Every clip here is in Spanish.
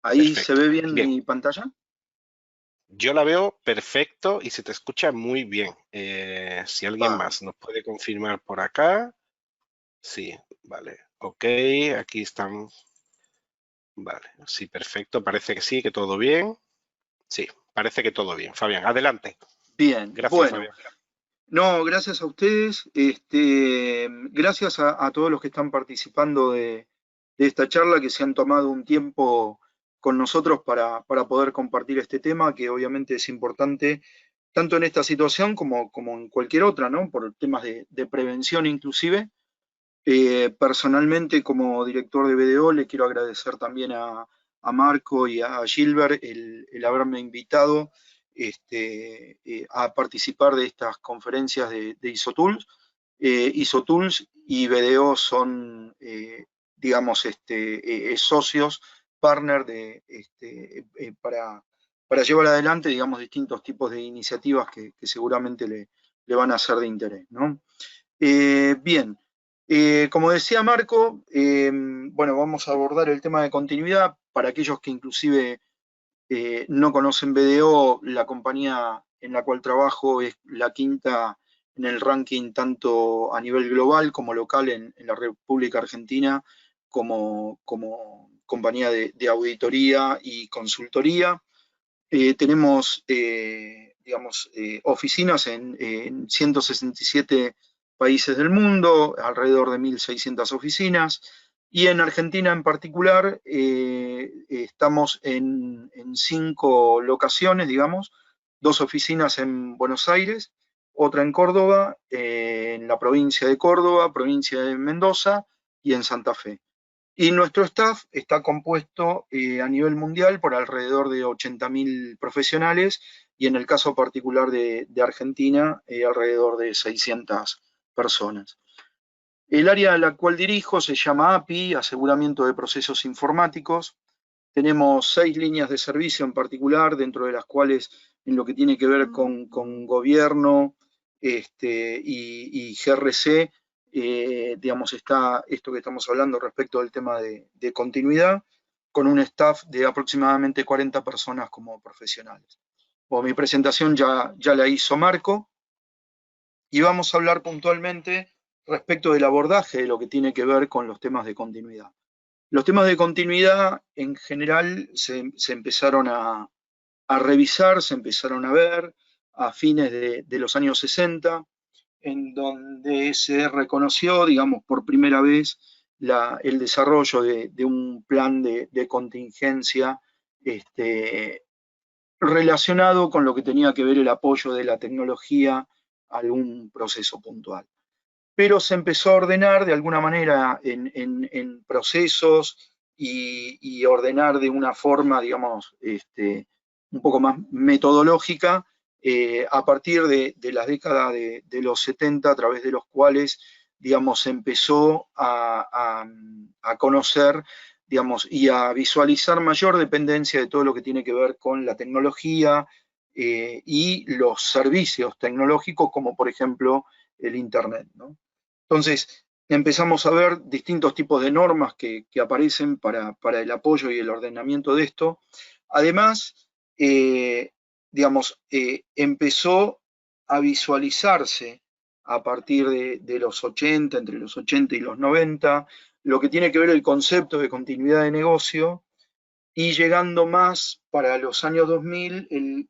¿Ahí se Perfecto. ve bien Bien, mi pantalla? yo la veo perfecto y se te escucha muy bien. Si alguien Bárbaro. más nos puede confirmar por acá. Sí, vale. Ok, aquí están. Vale, sí, perfecto. Parece que sí, que todo bien. Sí, parece que todo bien. Fabián, adelante. Bien, Gracias, bueno. Fabián. No, gracias a ustedes. Gracias a todos los que están participando de esta charla, que se han tomado un tiempo con nosotros para poder compartir este tema, que obviamente es importante, tanto en esta situación como en cualquier otra, ¿no? Por temas de prevención inclusive. Personalmente, como director de BDO, le quiero agradecer también a Marco y a Gilbert el haberme invitado a participar de estas conferencias de ISOTools. ISOTools y BDO son, digamos, socios, partner para llevar adelante, digamos, distintos tipos de iniciativas que seguramente le van a ser de interés, ¿no? Bien, como decía Marco, bueno, vamos a abordar el tema de continuidad. Para aquellos que inclusive no conocen BDO, la compañía en la cual trabajo es la quinta en el ranking tanto a nivel global como local en la República Argentina como compañía de auditoría y consultoría. Tenemos, digamos, oficinas en 167 países del mundo, alrededor de 1.600 oficinas, y en Argentina en particular estamos en 5 locaciones, digamos, 2 oficinas en Buenos Aires, otra en Córdoba, en la provincia de Córdoba, provincia de Mendoza y en Santa Fe. Y nuestro staff está compuesto a nivel mundial por alrededor de 80.000 profesionales y en el caso particular de Argentina, alrededor de 600 personas. El área a la cual dirijo se llama API, Aseguramiento de Procesos Informáticos. Tenemos 6 líneas de servicio en particular, dentro de las cuales en lo que tiene que ver con gobierno y GRC, digamos, está esto que estamos hablando respecto del tema de continuidad, con un staff de aproximadamente 40 personas como profesionales. Bueno, mi presentación ya la hizo Marco y vamos a hablar puntualmente respecto del abordaje de lo que tiene que ver con los temas de continuidad. Los temas de continuidad en general se empezaron a revisar, se empezaron a ver a fines de los años 60, en donde se reconoció, digamos, por primera vez el desarrollo de un plan de contingencia este, relacionado con lo que tenía que ver el apoyo de la tecnología a algún proceso puntual. Pero se empezó a ordenar de alguna manera en procesos y ordenar de una forma, digamos, un poco más metodológica a partir de la década de los 70, a través de los cuales, digamos, se empezó a conocer, digamos, y a visualizar mayor dependencia de todo lo que tiene que ver con la tecnología y los servicios tecnológicos, como por ejemplo el Internet, ¿no? Entonces, empezamos a ver distintos tipos de normas que aparecen para el apoyo y el ordenamiento de esto. Además, digamos, empezó a visualizarse a partir de los 80, entre los 80 y los 90, lo que tiene que ver el concepto de continuidad de negocio y llegando más para los años 2000,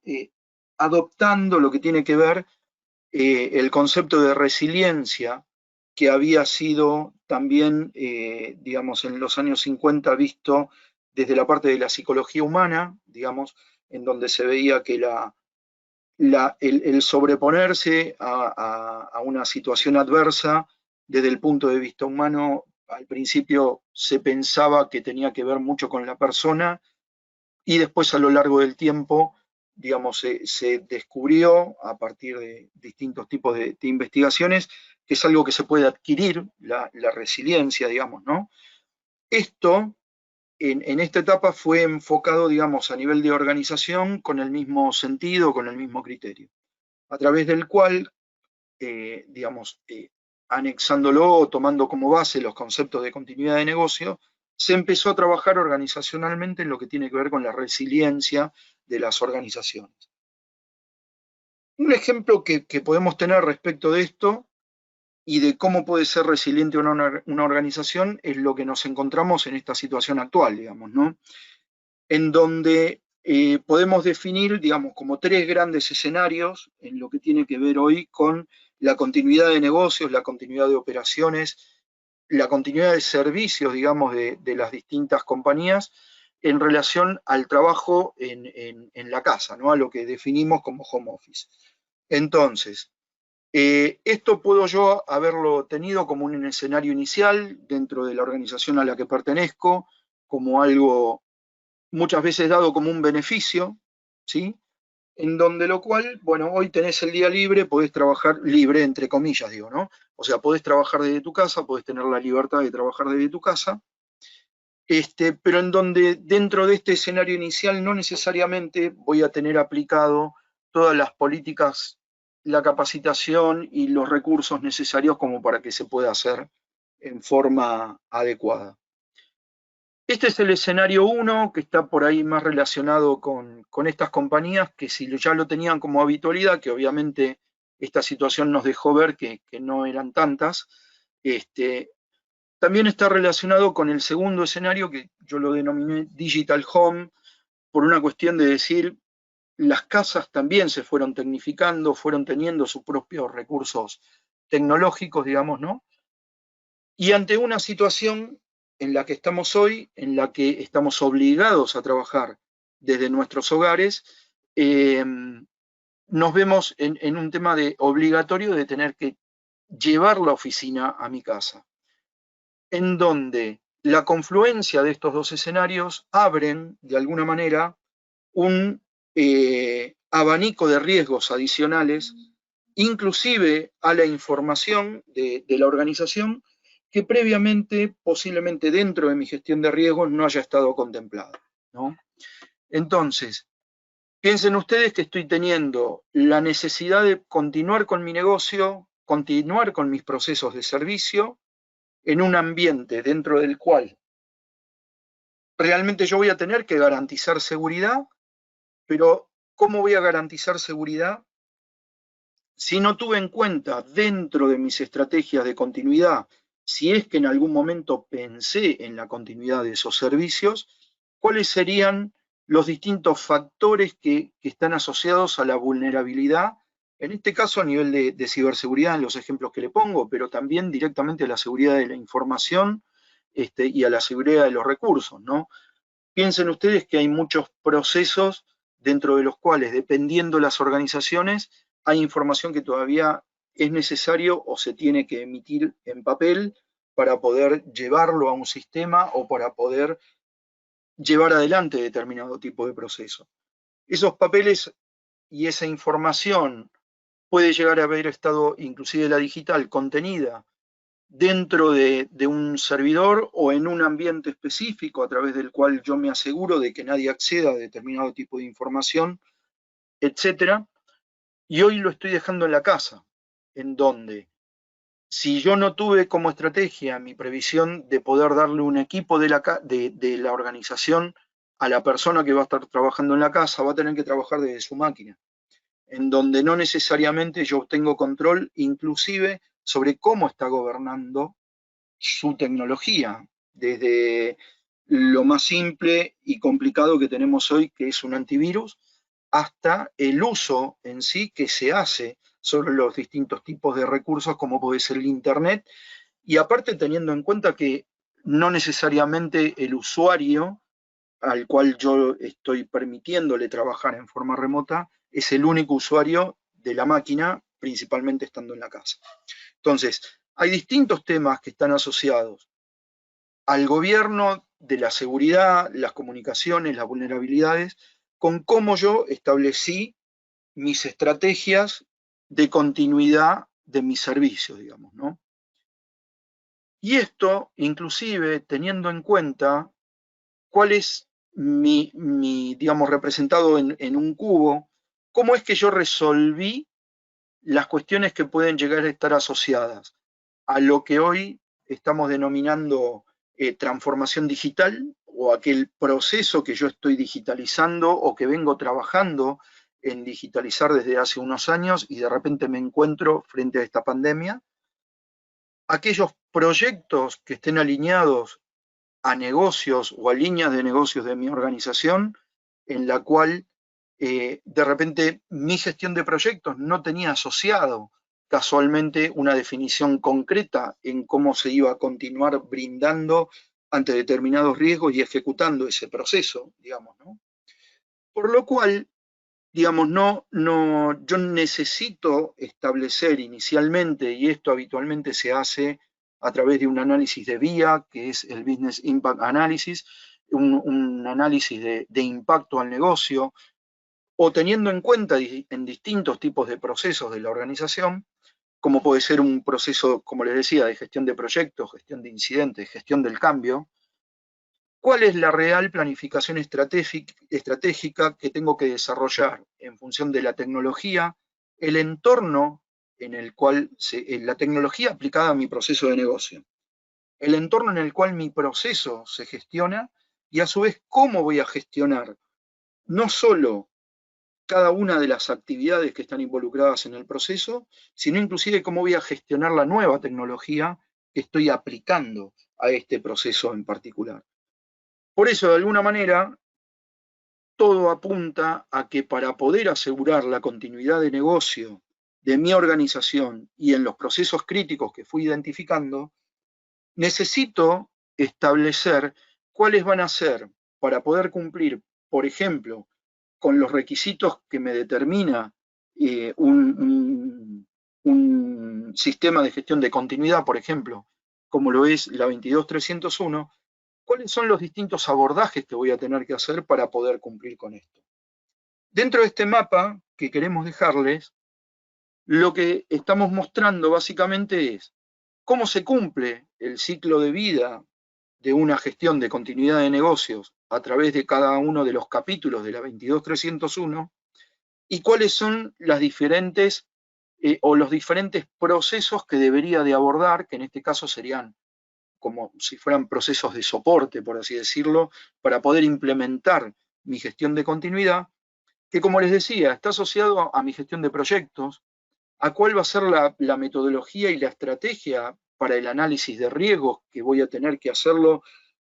adoptando lo que tiene que ver el concepto de resiliencia que había sido también, digamos, en los años 50 visto desde la parte de la psicología humana, digamos, en donde se veía que el sobreponerse a una situación adversa desde el punto de vista humano, al principio se pensaba que tenía que ver mucho con la persona y después a lo largo del tiempo, digamos, se descubrió a partir de distintos tipos de investigaciones que es algo que se puede adquirir, la resiliencia, digamos, ¿no? Esto, en esta etapa, fue enfocado, digamos, a nivel de organización con el mismo sentido, con el mismo criterio, a través del cual digamos, anexándolo o tomando como base los conceptos de continuidad de negocio, se empezó a trabajar organizacionalmente en lo que tiene que ver con la resiliencia de las organizaciones. Un ejemplo que podemos tener respecto de esto y de cómo puede ser resiliente una organización es lo que nos encontramos en esta situación actual, digamos, ¿no? En donde podemos definir, digamos, como tres grandes escenarios en lo que tiene que ver hoy con la continuidad de negocios, la continuidad de operaciones, la continuidad de servicios, digamos, de las distintas compañías en relación al trabajo en la casa, ¿no? A lo que definimos como home office. Entonces, esto puedo yo haberlo tenido como un escenario inicial dentro de la organización a la que pertenezco, como algo muchas veces dado como un beneficio, ¿sí? En donde lo cual, bueno, hoy tenés el día libre, podés trabajar libre, entre comillas, digo, ¿no? O sea, podés trabajar desde tu casa, podés tener la libertad de trabajar desde tu casa, pero en donde dentro de este escenario inicial no necesariamente voy a tener aplicado todas las políticas, la capacitación y los recursos necesarios como para que se pueda hacer en forma adecuada. Este es el escenario 1, que está por ahí más relacionado con estas compañías que si ya lo tenían como habitualidad, que obviamente esta situación nos dejó ver que no eran tantas, también está relacionado con el segundo escenario, que yo lo denominé Digital Home, por una cuestión de decir, las casas también se fueron tecnificando, fueron teniendo sus propios recursos tecnológicos, digamos, ¿no? Y ante una situación en la que estamos hoy, en la que estamos obligados a trabajar desde nuestros hogares, nos vemos en un tema de obligatorio de tener que llevar la oficina a mi casa, en donde la confluencia de estos dos escenarios abren, de alguna manera, un abanico de riesgos adicionales, inclusive a la información de la organización, que previamente, posiblemente dentro de mi gestión de riesgos, no haya estado contemplada, ¿no? Entonces, piensen ustedes que estoy teniendo la necesidad de continuar con mi negocio, continuar con mis procesos de servicio, en un ambiente dentro del cual realmente yo voy a tener que garantizar seguridad, pero ¿cómo voy a garantizar seguridad si no tuve en cuenta dentro de mis estrategias de continuidad, si es que en algún momento pensé en la continuidad de esos servicios, cuáles serían los distintos factores que están asociados a la vulnerabilidad, en este caso a nivel de ciberseguridad en los ejemplos que le pongo, pero también directamente a la seguridad de la información y a la seguridad de los recursos, ¿no? Piensen ustedes que hay muchos procesos dentro de los cuales, dependiendo las organizaciones, hay información que todavía es necesario o se tiene que emitir en papel para poder llevarlo a un sistema o para poder llevar adelante determinado tipo de proceso. Esos papeles y esa información puede llegar a haber estado, inclusive la digital, contenida dentro de un servidor o en un ambiente específico a través del cual yo me aseguro de que nadie acceda a determinado tipo de información, etcétera. Y hoy lo estoy dejando en la casa, en donde si yo no tuve como estrategia mi previsión de poder darle un equipo de la organización a la persona que va a estar trabajando en la casa, va a tener que trabajar desde su máquina, en donde no necesariamente yo tengo control inclusive sobre cómo está gobernando su tecnología, desde lo más simple y complicado que tenemos hoy, que es un antivirus, hasta el uso en sí que se hace sobre los distintos tipos de recursos, como puede ser el Internet, y aparte teniendo en cuenta que no necesariamente el usuario al cual yo estoy permitiéndole trabajar en forma remota es el único usuario de la máquina, principalmente estando en la casa. Entonces, hay distintos temas que están asociados al gobierno de la seguridad, las comunicaciones, las vulnerabilidades, con cómo yo establecí mis estrategias de continuidad de mis servicios, digamos, ¿no? Y esto, inclusive, teniendo en cuenta cuál es digamos, representado en un cubo, cómo es que yo resolví las cuestiones que pueden llegar a estar asociadas a lo que hoy estamos denominando transformación digital, o aquel proceso que yo estoy digitalizando o que vengo trabajando en digitalizar desde hace unos años y de repente me encuentro frente a esta pandemia. Aquellos proyectos que estén alineados a negocios o a líneas de negocios de mi organización, en la cual de repente mi gestión de proyectos no tenía asociado casualmente una definición concreta en cómo se iba a continuar brindando ante determinados riesgos y ejecutando ese proceso, digamos, ¿no? Por lo cual, digamos, yo necesito establecer inicialmente, y esto habitualmente se hace a través de un análisis de vía, que es el Business Impact Analysis, un análisis de impacto al negocio, o teniendo en cuenta en distintos tipos de procesos de la organización, como puede ser un proceso, como les decía, de gestión de proyectos, gestión de incidentes, gestión del cambio, cuál es la real planificación estratégica que tengo que desarrollar en función de la tecnología, el entorno en el cual, la tecnología aplicada a mi proceso de negocio, el entorno en el cual mi proceso se gestiona y a su vez cómo voy a gestionar no solo cada una de las actividades que están involucradas en el proceso, sino inclusive cómo voy a gestionar la nueva tecnología que estoy aplicando a este proceso en particular. Por eso, de alguna manera, todo apunta a que para poder asegurar la continuidad de negocio de mi organización y en los procesos críticos que fui identificando, necesito establecer cuáles van a ser para poder cumplir, por ejemplo, con los requisitos que me determina un sistema de gestión de continuidad, por ejemplo, como lo es la 22301, cuáles son los distintos abordajes que voy a tener que hacer para poder cumplir con esto. Dentro de este mapa que queremos dejarles, lo que estamos mostrando básicamente es cómo se cumple el ciclo de vida de una gestión de continuidad de negocios a través de cada uno de los capítulos de la 22301 y cuáles son las diferentes o los diferentes procesos que debería de abordar, que en este caso serían como si fueran procesos de soporte, por así decirlo, para poder implementar mi gestión de continuidad, que como les decía, está asociado a mi gestión de proyectos, a cuál va a ser la metodología y la estrategia para el análisis de riesgos que voy a tener que hacerlo,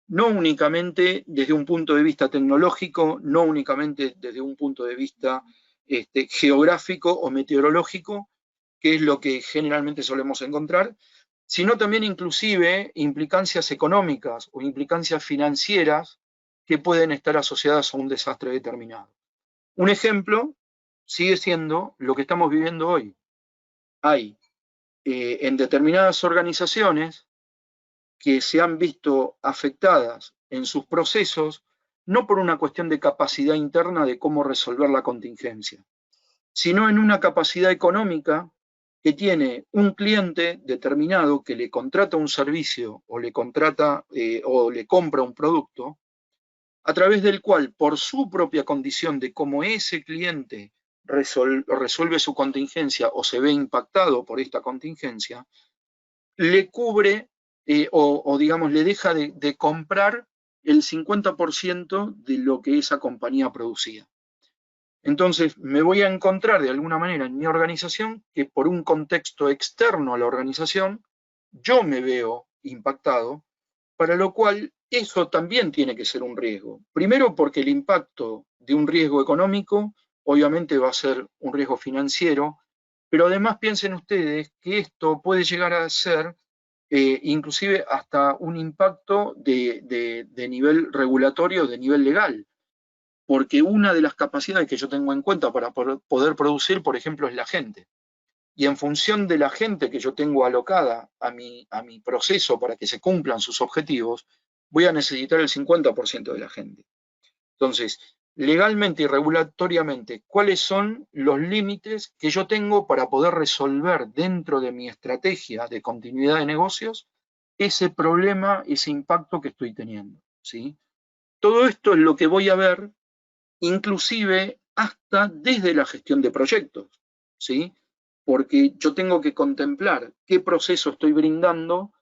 no únicamente desde un punto de vista tecnológico, no únicamente desde un punto de vista geográfico o meteorológico, que es lo que generalmente solemos encontrar, sino también inclusive implicancias económicas o implicancias financieras que pueden estar asociadas a un desastre determinado. Un ejemplo sigue siendo lo que estamos viviendo hoy. Hay en determinadas organizaciones que se han visto afectadas en sus procesos no por una cuestión de capacidad interna de cómo resolver la contingencia, sino en una capacidad económica que tiene un cliente determinado que le contrata un servicio o le contrata o le compra un producto, a través del cual, por su propia condición de cómo ese cliente resuelve su contingencia o se ve impactado por esta contingencia, le cubre digamos, le deja de comprar el 50% de lo que esa compañía producía. Entonces, me voy a encontrar de alguna manera en mi organización que por un contexto externo a la organización, yo me veo impactado, para lo cual eso también tiene que ser un riesgo. Primero porque el impacto de un riesgo económico obviamente va a ser un riesgo financiero, pero además piensen ustedes que esto puede llegar a ser inclusive hasta un impacto de nivel regulatorio, de nivel legal, porque una de las capacidades que yo tengo en cuenta para poder producir, por ejemplo, es la gente. Y en función de la gente que yo tengo alocada a mi proceso para que se cumplan sus objetivos, voy a necesitar el 50% de la gente. Entonces, legalmente y regulatoriamente, ¿cuáles son los límites que yo tengo para poder resolver dentro de mi estrategia de continuidad de negocios ese problema, ese impacto que estoy teniendo? ¿Sí? Todo esto es lo que voy a ver inclusive hasta desde la gestión de proyectos, ¿sí? porque yo tengo que contemplar qué proceso estoy brindando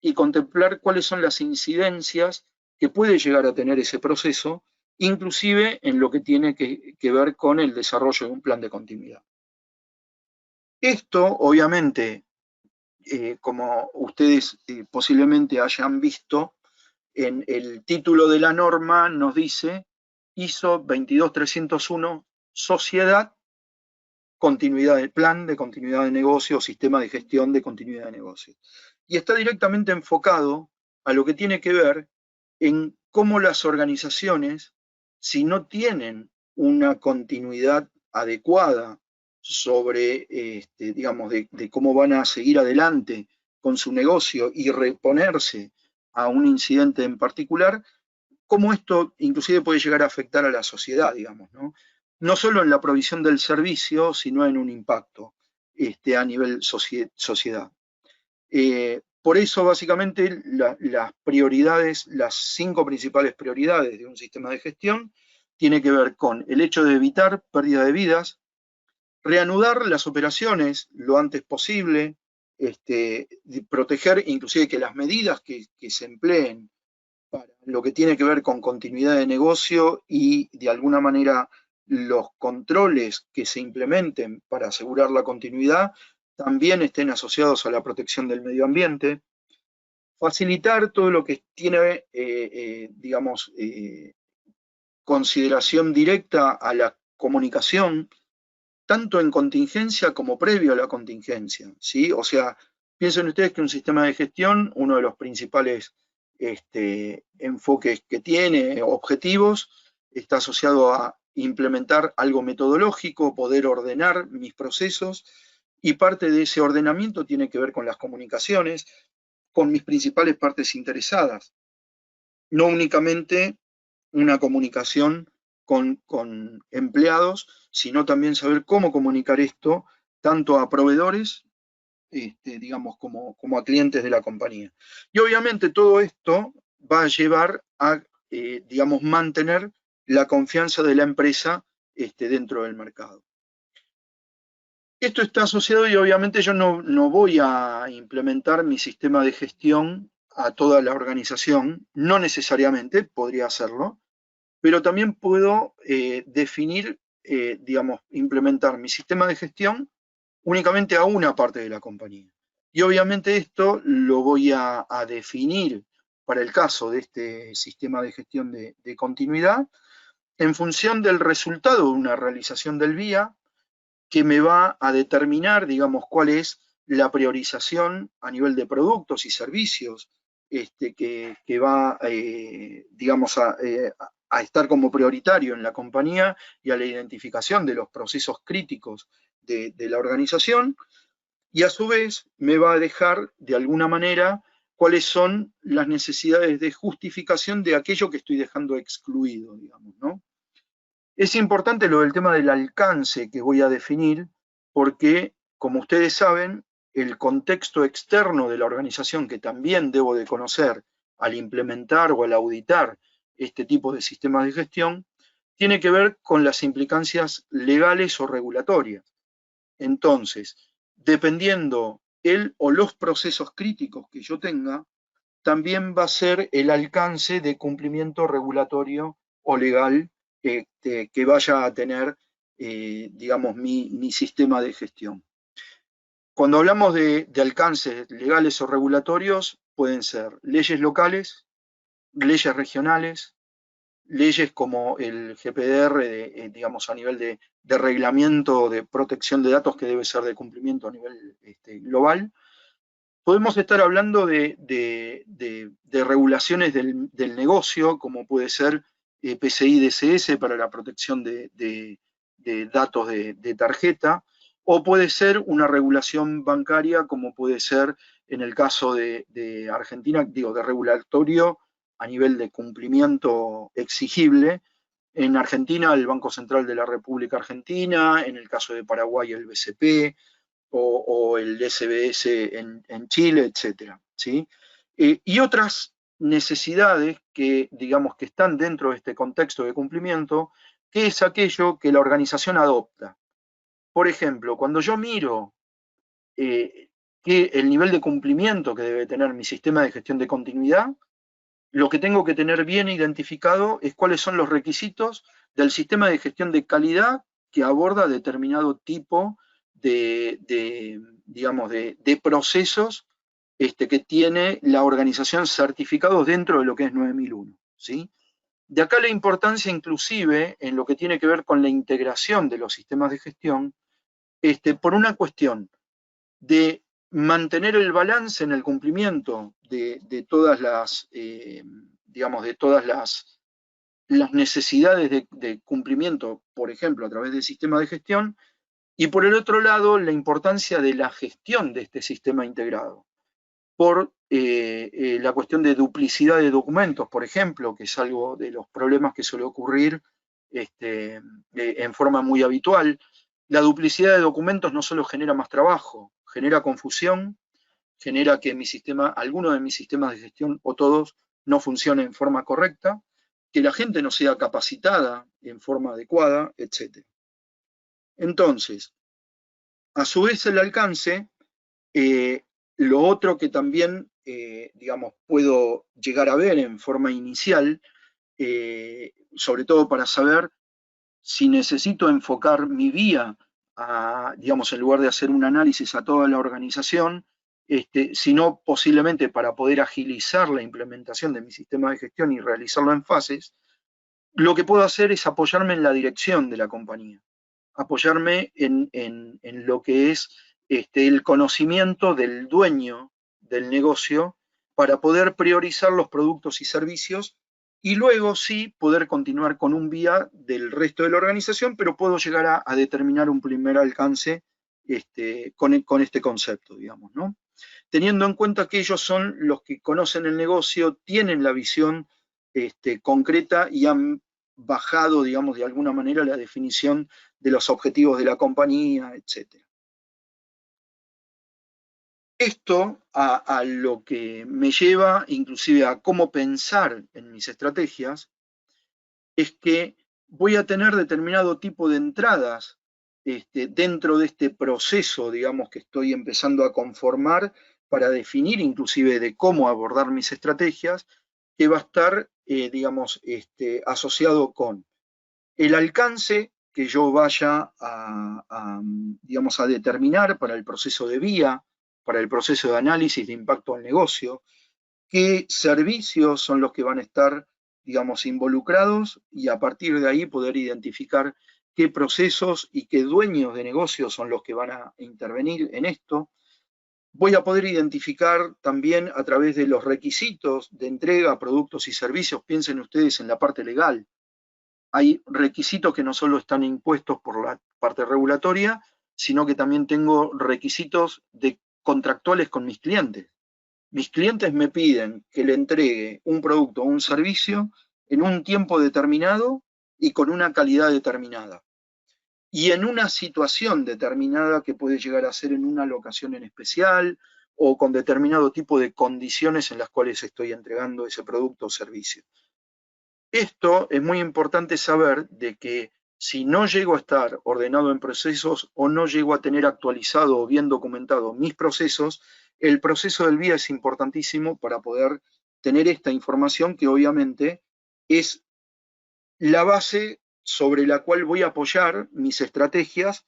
y contemplar cuáles son las incidencias que puede llegar a tener ese proceso, inclusive en lo que tiene que ver con el desarrollo de un plan de continuidad. Esto, obviamente, como ustedes posiblemente hayan visto, en el título de la norma nos dice ISO 22301, sociedad, continuidad del plan de continuidad de negocio o sistema de gestión de continuidad de negocio. Y está directamente enfocado a lo que tiene que ver en cómo las organizaciones, si no tienen una continuidad adecuada sobre, digamos, de cómo van a seguir adelante con su negocio y reponerse a un incidente en particular, cómo esto inclusive puede llegar a afectar a la sociedad, digamos, ¿no? No solo en la provisión del servicio, sino en un impacto a nivel sociedad. Por eso, básicamente, las prioridades, las 5 principales prioridades de un sistema de gestión, tiene que ver con el hecho de evitar pérdida de vidas, reanudar las operaciones lo antes posible, proteger inclusive que las medidas que se empleen para lo que tiene que ver con continuidad de negocio y de alguna manera los controles que se implementen para asegurar la continuidad también estén asociados a la protección del medio ambiente, facilitar todo lo que tiene, digamos, consideración directa a la comunicación, tanto en contingencia como previo a la contingencia, ¿sí? O sea, piensen ustedes que un sistema de gestión, uno de los principales enfoques que tiene, objetivos, está asociado a implementar algo metodológico, poder ordenar mis procesos, y parte de ese ordenamiento tiene que ver con las comunicaciones, con mis principales partes interesadas, no únicamente una comunicación con empleados, sino también saber cómo comunicar esto tanto a proveedores, digamos, como a clientes de la compañía. Y obviamente todo esto va a llevar a, digamos, mantener la confianza de la empresa dentro del mercado. Esto está asociado y obviamente yo no voy a implementar mi sistema de gestión a toda la organización, no necesariamente, podría hacerlo, pero también puedo definir, digamos, implementar mi sistema de gestión únicamente a una parte de la compañía. Y obviamente esto lo voy a definir para el caso de este sistema de gestión de continuidad en función del resultado de una realización del VIA que me va a determinar, digamos, cuál es la priorización a nivel de productos y servicios que va, digamos, a estar como prioritario en la compañía y a la identificación de los procesos críticos de la organización, y a su vez me va a dejar, de alguna manera, cuáles son las necesidades de justificación de aquello que estoy dejando excluido, digamos, ¿no? Es importante lo del tema del alcance que voy a definir, porque, como ustedes saben, el contexto externo de la organización que también debo de conocer al implementar o al auditar este tipo de sistemas de gestión, tiene que ver con las implicancias legales o regulatorias. Entonces, dependiendo el o los procesos críticos que yo tenga, también va a ser el alcance de cumplimiento regulatorio o legal que vaya a tener, digamos, mi sistema de gestión. Cuando hablamos de alcances legales o regulatorios, pueden ser leyes locales, leyes regionales, leyes como el GPDR, digamos, a nivel de reglamento de protección de datos que debe ser de cumplimiento a nivel global. Podemos estar hablando de regulaciones del negocio, como puede ser PCI DSS para la protección de datos de tarjeta, o puede ser una regulación bancaria, como puede ser en el caso de Argentina, digo, de regulatorio a nivel de cumplimiento exigible. En Argentina, el Banco Central de la República Argentina, en el caso de Paraguay, el BCP, o el SBS en Chile, etcétera, ¿sí? Y otras necesidades que, digamos, que están dentro de este contexto de cumplimiento, que es aquello que la organización adopta. Por ejemplo, cuando yo miro el nivel de cumplimiento que debe tener mi sistema de gestión de continuidad. Lo que tengo que tener bien identificado es cuáles son los requisitos del sistema de gestión de calidad que aborda determinado tipo digamos, de procesos que tiene la organización certificados dentro de lo que es 9001, ¿sí? De acá la importancia inclusive en lo que tiene que ver con la integración de los sistemas de gestión, por una cuestión de mantener el balance en el cumplimiento de todas las, digamos, de todas las necesidades de cumplimiento, por ejemplo, a través del sistema de gestión, y por el otro lado, la importancia de la gestión de este sistema integrado, por la cuestión de duplicidad de documentos, por ejemplo, que es algo de los problemas que suele ocurrir en forma muy habitual. La duplicidad de documentos no solo genera más trabajo, genera confusión, genera que mi sistema, algunos de mis sistemas de gestión o todos no funcionen en forma correcta, que la gente no sea capacitada en forma adecuada, etc. Entonces, a su vez el alcance, lo otro que también, digamos, puedo llegar a ver en forma inicial, sobre todo para saber si necesito enfocar mi vía, digamos, en lugar de hacer un análisis a toda la organización, sino posiblemente para poder agilizar la implementación de mi sistema de gestión y realizarlo en fases, lo que puedo hacer es apoyarme en la dirección de la compañía, apoyarme en lo que es el conocimiento del dueño del negocio para poder priorizar los productos y servicios y luego sí poder continuar con un vía del resto de la organización, pero puedo llegar a determinar un primer alcance con este concepto, digamos, ¿no? Teniendo en cuenta que ellos son los que conocen el negocio, tienen la visión concreta y han bajado, digamos, de alguna manera la definición de los objetivos de la compañía, etc. Esto a lo que me lleva inclusive a cómo pensar en mis estrategias es que voy a tener determinado tipo de entradas dentro de este proceso, digamos, que estoy empezando a conformar para definir inclusive de cómo abordar mis estrategias, que va a estar, digamos, asociado con el alcance que yo vaya digamos, a determinar para el proceso de vía, para el proceso de análisis de impacto al negocio, qué servicios son los que van a estar, digamos, involucrados y a partir de ahí poder identificar qué procesos y qué dueños de negocios son los que van a intervenir en esto. Voy a poder identificar también a través de los requisitos de entrega, productos y servicios, piensen ustedes en la parte legal. Hay requisitos que no solo están impuestos por la parte regulatoria, sino que también tengo requisitos contractuales con mis clientes. Mis clientes me piden que le entregue un producto o un servicio en un tiempo determinado y con una calidad determinada. Y en una situación determinada que puede llegar a ser en una locación en especial o con determinado tipo de condiciones en las cuales estoy entregando ese producto o servicio. Esto es muy importante saber de que si no llego a estar ordenado en procesos o no llego a tener actualizado o bien documentado mis procesos, el proceso del vía es importantísimo para poder tener esta información que obviamente es la base sobre la cual voy a apoyar mis estrategias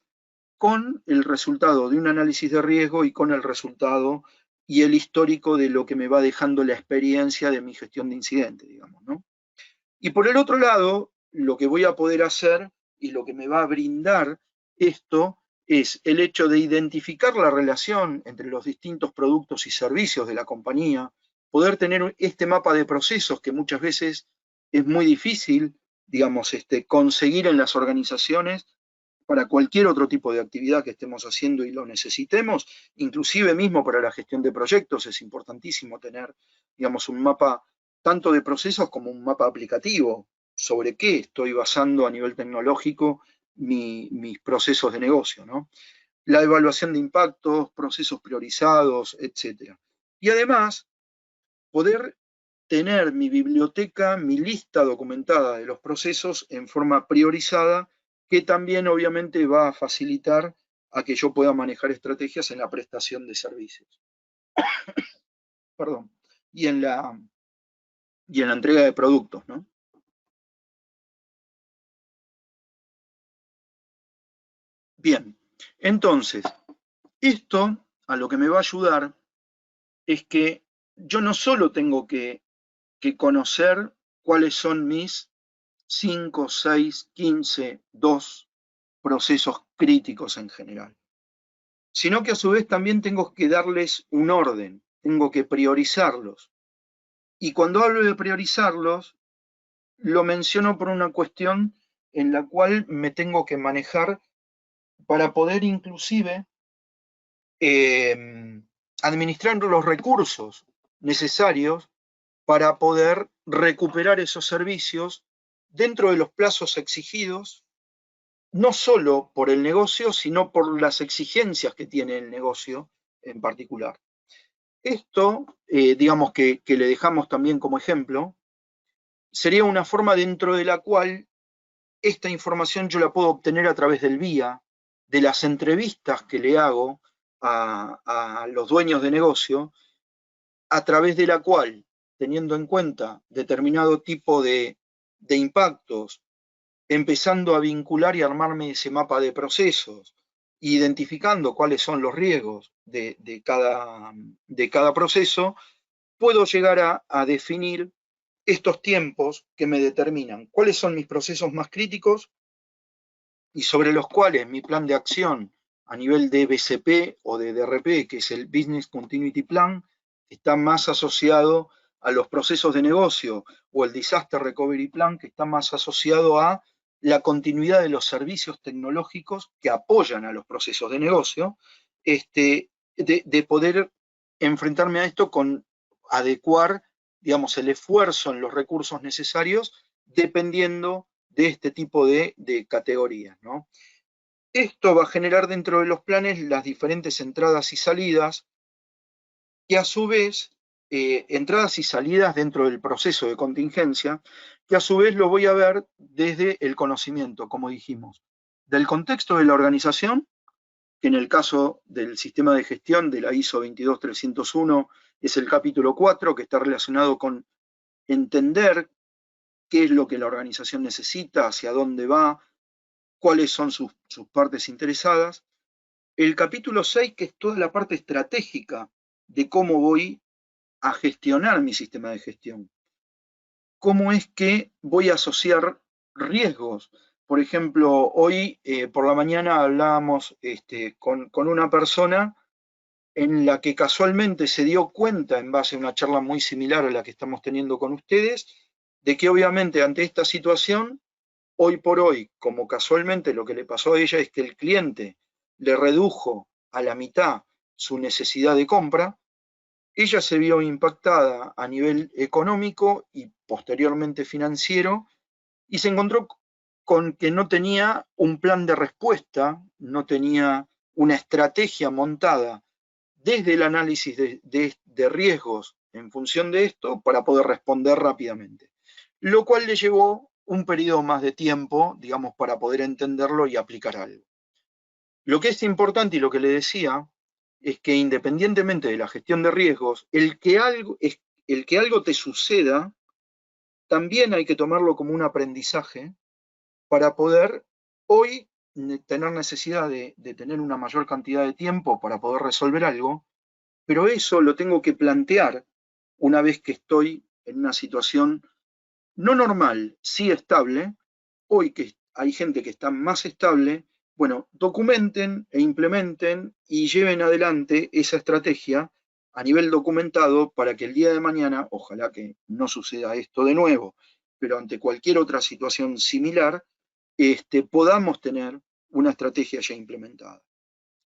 con el resultado de un análisis de riesgo y con el resultado y el histórico de lo que me va dejando la experiencia de mi gestión de incidentes, digamos, ¿no? Y por el otro lado, lo que voy a poder hacer y lo que me va a brindar esto es el hecho de identificar la relación entre los distintos productos y servicios de la compañía, poder tener este mapa de procesos que muchas veces es muy difícil, digamos, conseguir en las organizaciones para cualquier otro tipo de actividad que estemos haciendo y lo necesitemos, inclusive mismo para la gestión de proyectos es importantísimo tener, digamos, un mapa tanto de procesos como un mapa aplicativo sobre qué estoy basando a nivel tecnológico mis procesos de negocio, ¿no? La evaluación de impactos, procesos priorizados, etc. Y además, poder tener mi biblioteca, mi lista documentada de los procesos en forma priorizada, que también obviamente va a facilitar a que yo pueda manejar estrategias en la prestación de servicios. Perdón. Y en la entrega de productos, ¿no? Bien, entonces, esto a lo que me va a ayudar es que yo no solo tengo que conocer cuáles son mis 5, 6, 15, 2 procesos críticos en general, sino que a su vez también tengo que darles un orden, tengo que priorizarlos. Y cuando hablo de priorizarlos, lo menciono por una cuestión en la cual me tengo que manejar para poder inclusive administrar los recursos necesarios para poder recuperar esos servicios dentro de los plazos exigidos, no solo por el negocio, sino por las exigencias que tiene el negocio en particular. Esto, digamos que le dejamos también como ejemplo, sería una forma dentro de la cual esta información yo la puedo obtener a través del VIA, de las entrevistas que le hago a los dueños de negocio, a través de la cual, teniendo en cuenta determinado tipo de impactos, empezando a vincular y armarme ese mapa de procesos, identificando cuáles son los riesgos de cada proceso, puedo llegar a definir estos tiempos que me determinan cuáles son mis procesos más críticos y sobre los cuales mi plan de acción a nivel de BCP o de DRP, que es el Business Continuity Plan, está más asociado a los procesos de negocio, o el Disaster Recovery Plan, que está más asociado a la continuidad de los servicios tecnológicos que apoyan a los procesos de negocio, de poder enfrentarme a esto con adecuar, digamos, el esfuerzo en los recursos necesarios, dependiendo de este tipo de categorías, ¿no? Esto va a generar dentro de los planes las diferentes entradas y salidas, que a su vez, entradas y salidas dentro del proceso de contingencia, que a su vez lo voy a ver desde el conocimiento, como dijimos, del contexto de la organización, que en el caso del sistema de gestión de la ISO 22301 es el capítulo 4, que está relacionado con entender qué es lo que la organización necesita, hacia dónde va, cuáles son sus partes interesadas. El capítulo 6, que es toda la parte estratégica de cómo voy a gestionar mi sistema de gestión. Cómo es que voy a asociar riesgos. Por ejemplo, hoy por la mañana hablábamos con una persona en la que casualmente se dio cuenta, en base a una charla muy similar a la que estamos teniendo con ustedes, de que obviamente ante esta situación, hoy por hoy, como casualmente lo que le pasó a ella es que el cliente le redujo a la mitad su necesidad de compra, ella se vio impactada a nivel económico y posteriormente financiero, y se encontró con que no tenía un plan de respuesta, no tenía una estrategia montada desde el análisis de riesgos en función de esto para poder responder rápidamente. Lo cual le llevó un periodo más de tiempo, digamos, para poder entenderlo y aplicar algo. Lo que es importante y lo que le decía es que independientemente de la gestión de riesgos, el que algo te suceda, también hay que tomarlo como un aprendizaje para poder hoy tener necesidad de tener una mayor cantidad de tiempo para poder resolver algo, pero eso lo tengo que plantear una vez que estoy en una situación no normal, sí estable. Hoy que hay gente que está más estable, bueno, documenten e implementen y lleven adelante esa estrategia a nivel documentado para que el día de mañana, ojalá que no suceda esto de nuevo, pero ante cualquier otra situación similar, podamos tener una estrategia ya implementada.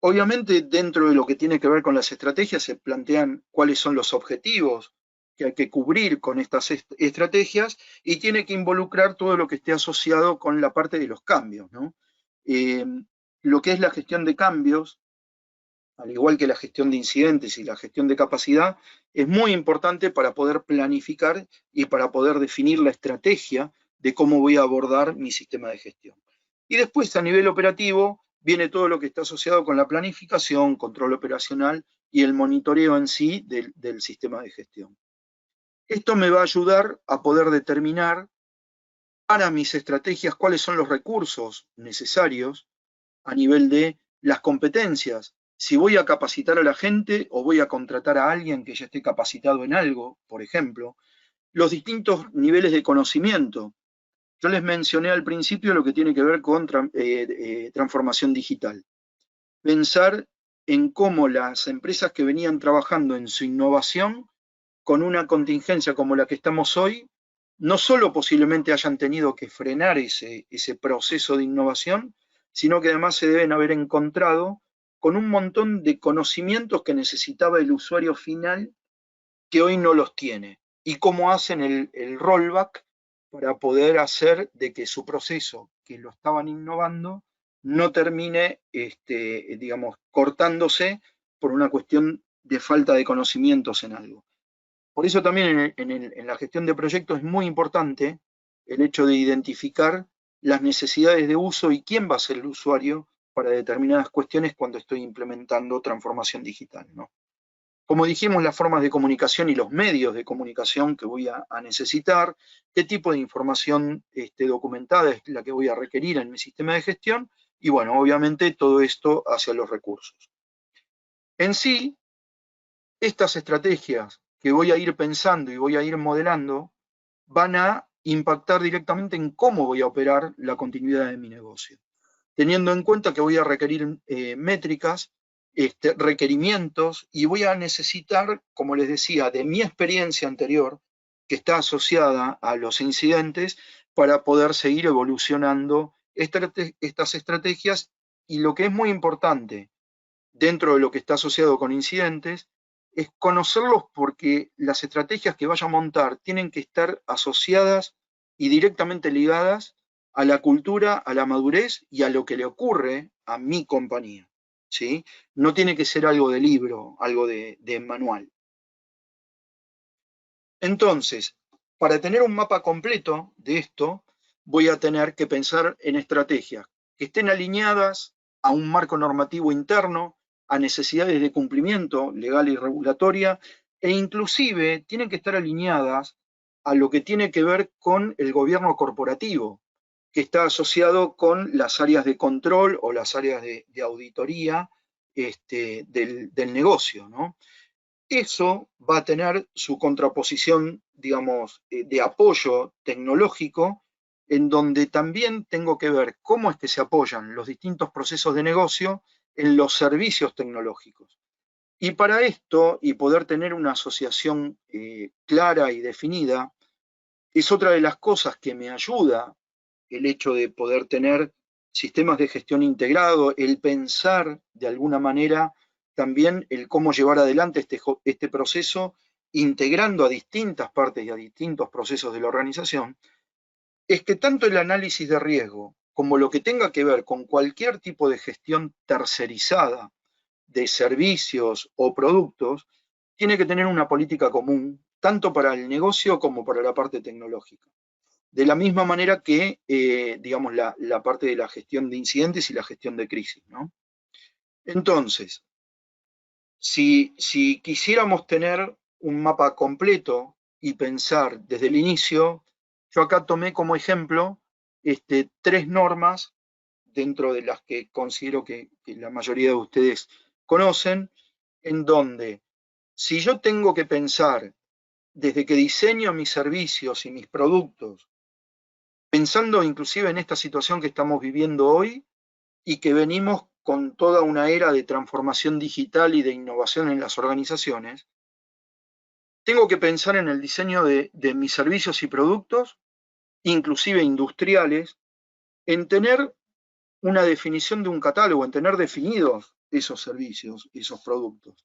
Obviamente, dentro de lo que tiene que ver con las estrategias, se plantean cuáles son los objetivos que hay que cubrir con estas estrategias y tiene que involucrar todo lo que esté asociado con la parte de los cambios, ¿no? Lo que es la gestión de cambios, al igual que la gestión de incidentes y la gestión de capacidad, es muy importante para poder planificar y para poder definir la estrategia de cómo voy a abordar mi sistema de gestión. Y después, a nivel operativo, viene todo lo que está asociado con la planificación, control operacional y el monitoreo en sí del sistema de gestión. Esto me va a ayudar a poder determinar para mis estrategias cuáles son los recursos necesarios a nivel de las competencias. Si voy a capacitar a la gente o voy a contratar a alguien que ya esté capacitado en algo, por ejemplo, los distintos niveles de conocimiento. Yo les mencioné al principio lo que tiene que ver con transformación digital. Pensar en cómo las empresas que venían trabajando en su innovación, con una contingencia como la que estamos hoy, no solo posiblemente hayan tenido que frenar ese proceso de innovación, sino que además se deben haber encontrado con un montón de conocimientos que necesitaba el usuario final que hoy no los tiene. Y cómo hacen el rollback para poder hacer de que su proceso, que lo estaban innovando, no termine, digamos, cortándose por una cuestión de falta de conocimientos en algo. Por eso también en la gestión de proyectos es muy importante el hecho de identificar las necesidades de uso y quién va a ser el usuario para determinadas cuestiones cuando estoy implementando transformación digital, ¿no? Como dijimos, las formas de comunicación y los medios de comunicación que voy a necesitar, qué tipo de información documentada es la que voy a requerir en mi sistema de gestión, y bueno, obviamente todo esto hacia los recursos. En sí, estas estrategias que voy a ir pensando y voy a ir modelando van a impactar directamente en cómo voy a operar la continuidad de mi negocio, teniendo en cuenta que voy a requerir métricas, requerimientos, y voy a necesitar, como les decía, de mi experiencia anterior, que está asociada a los incidentes, para poder seguir evolucionando estas estrategias. Y lo que es muy importante dentro de lo que está asociado con incidentes es conocerlos, porque las estrategias que vaya a montar tienen que estar asociadas y directamente ligadas a la cultura, a la madurez y a lo que le ocurre a mi compañía, ¿sí? No tiene que ser algo de libro, algo de manual. Entonces, para tener un mapa completo de esto, voy a tener que pensar en estrategias que estén alineadas a un marco normativo interno, a necesidades de cumplimiento legal y regulatoria, e inclusive tienen que estar alineadas a lo que tiene que ver con el gobierno corporativo, que está asociado con las áreas de control o las áreas de auditoría del negocio, ¿no? Eso va a tener su contraposición, digamos, de apoyo tecnológico, en donde también tengo que ver cómo es que se apoyan los distintos procesos de negocio en los servicios tecnológicos. Y para esto, y poder tener una asociación clara y definida, es otra de las cosas que me ayuda el hecho de poder tener sistemas de gestión integrado, el pensar de alguna manera también el cómo llevar adelante este proceso, integrando a distintas partes y a distintos procesos de la organización, es que tanto el análisis de riesgo como lo que tenga que ver con cualquier tipo de gestión tercerizada de servicios o productos, tiene que tener una política común, tanto para el negocio como para la parte tecnológica. De la misma manera que, digamos, la parte de la gestión de incidentes y la gestión de crisis, ¿no? Entonces, si quisiéramos tener un mapa completo y pensar desde el inicio, yo acá tomé como ejemplo tres normas dentro de las que considero que la mayoría de ustedes conocen, en donde si yo tengo que pensar desde que diseño mis servicios y mis productos, pensando inclusive en esta situación que estamos viviendo hoy y que venimos con toda una era de transformación digital y de innovación en las organizaciones, tengo que pensar en el diseño de mis servicios y productos, inclusive industriales, en tener una definición de un catálogo, en tener definidos esos servicios, esos productos.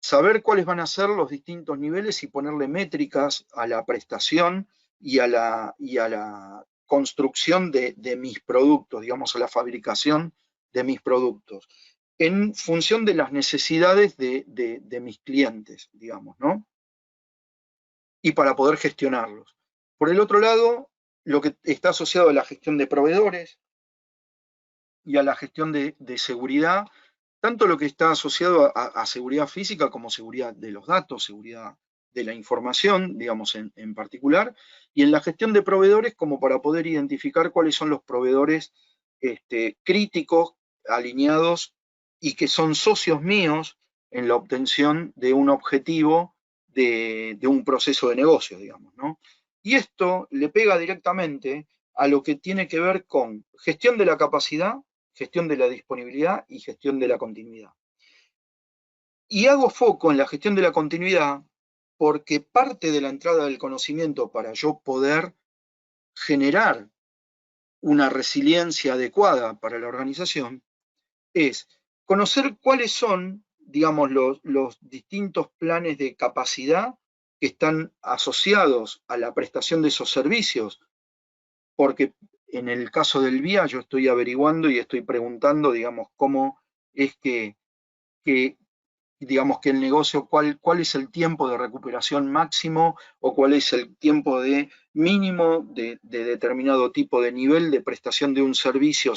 Saber cuáles van a ser los distintos niveles y ponerle métricas a la prestación y a la construcción de mis productos, digamos, a la fabricación de mis productos, en función de las necesidades de mis clientes, digamos, ¿no? Y para poder gestionarlos. Por el otro lado, lo que está asociado a la gestión de proveedores, y a la gestión de seguridad, tanto lo que está asociado a seguridad física como seguridad de los datos, seguridad de la información, digamos, en particular, y en la gestión de proveedores como para poder identificar cuáles son los proveedores críticos, alineados y que son socios míos en la obtención de un objetivo de un proceso de negocio, digamos, ¿no? Y esto le pega directamente a lo que tiene que ver con gestión de la capacidad, gestión de la disponibilidad y gestión de la continuidad. Y hago foco en la gestión de la continuidad porque parte de la entrada del conocimiento para yo poder generar una resiliencia adecuada para la organización es conocer cuáles son, digamos, los distintos planes de capacidad que están asociados a la prestación de esos servicios, porque en el caso del VIA yo estoy averiguando y estoy preguntando, digamos, cómo es que digamos que el negocio, cuál es el tiempo de recuperación máximo o cuál es el tiempo de mínimo de determinado tipo de nivel de prestación de un servicio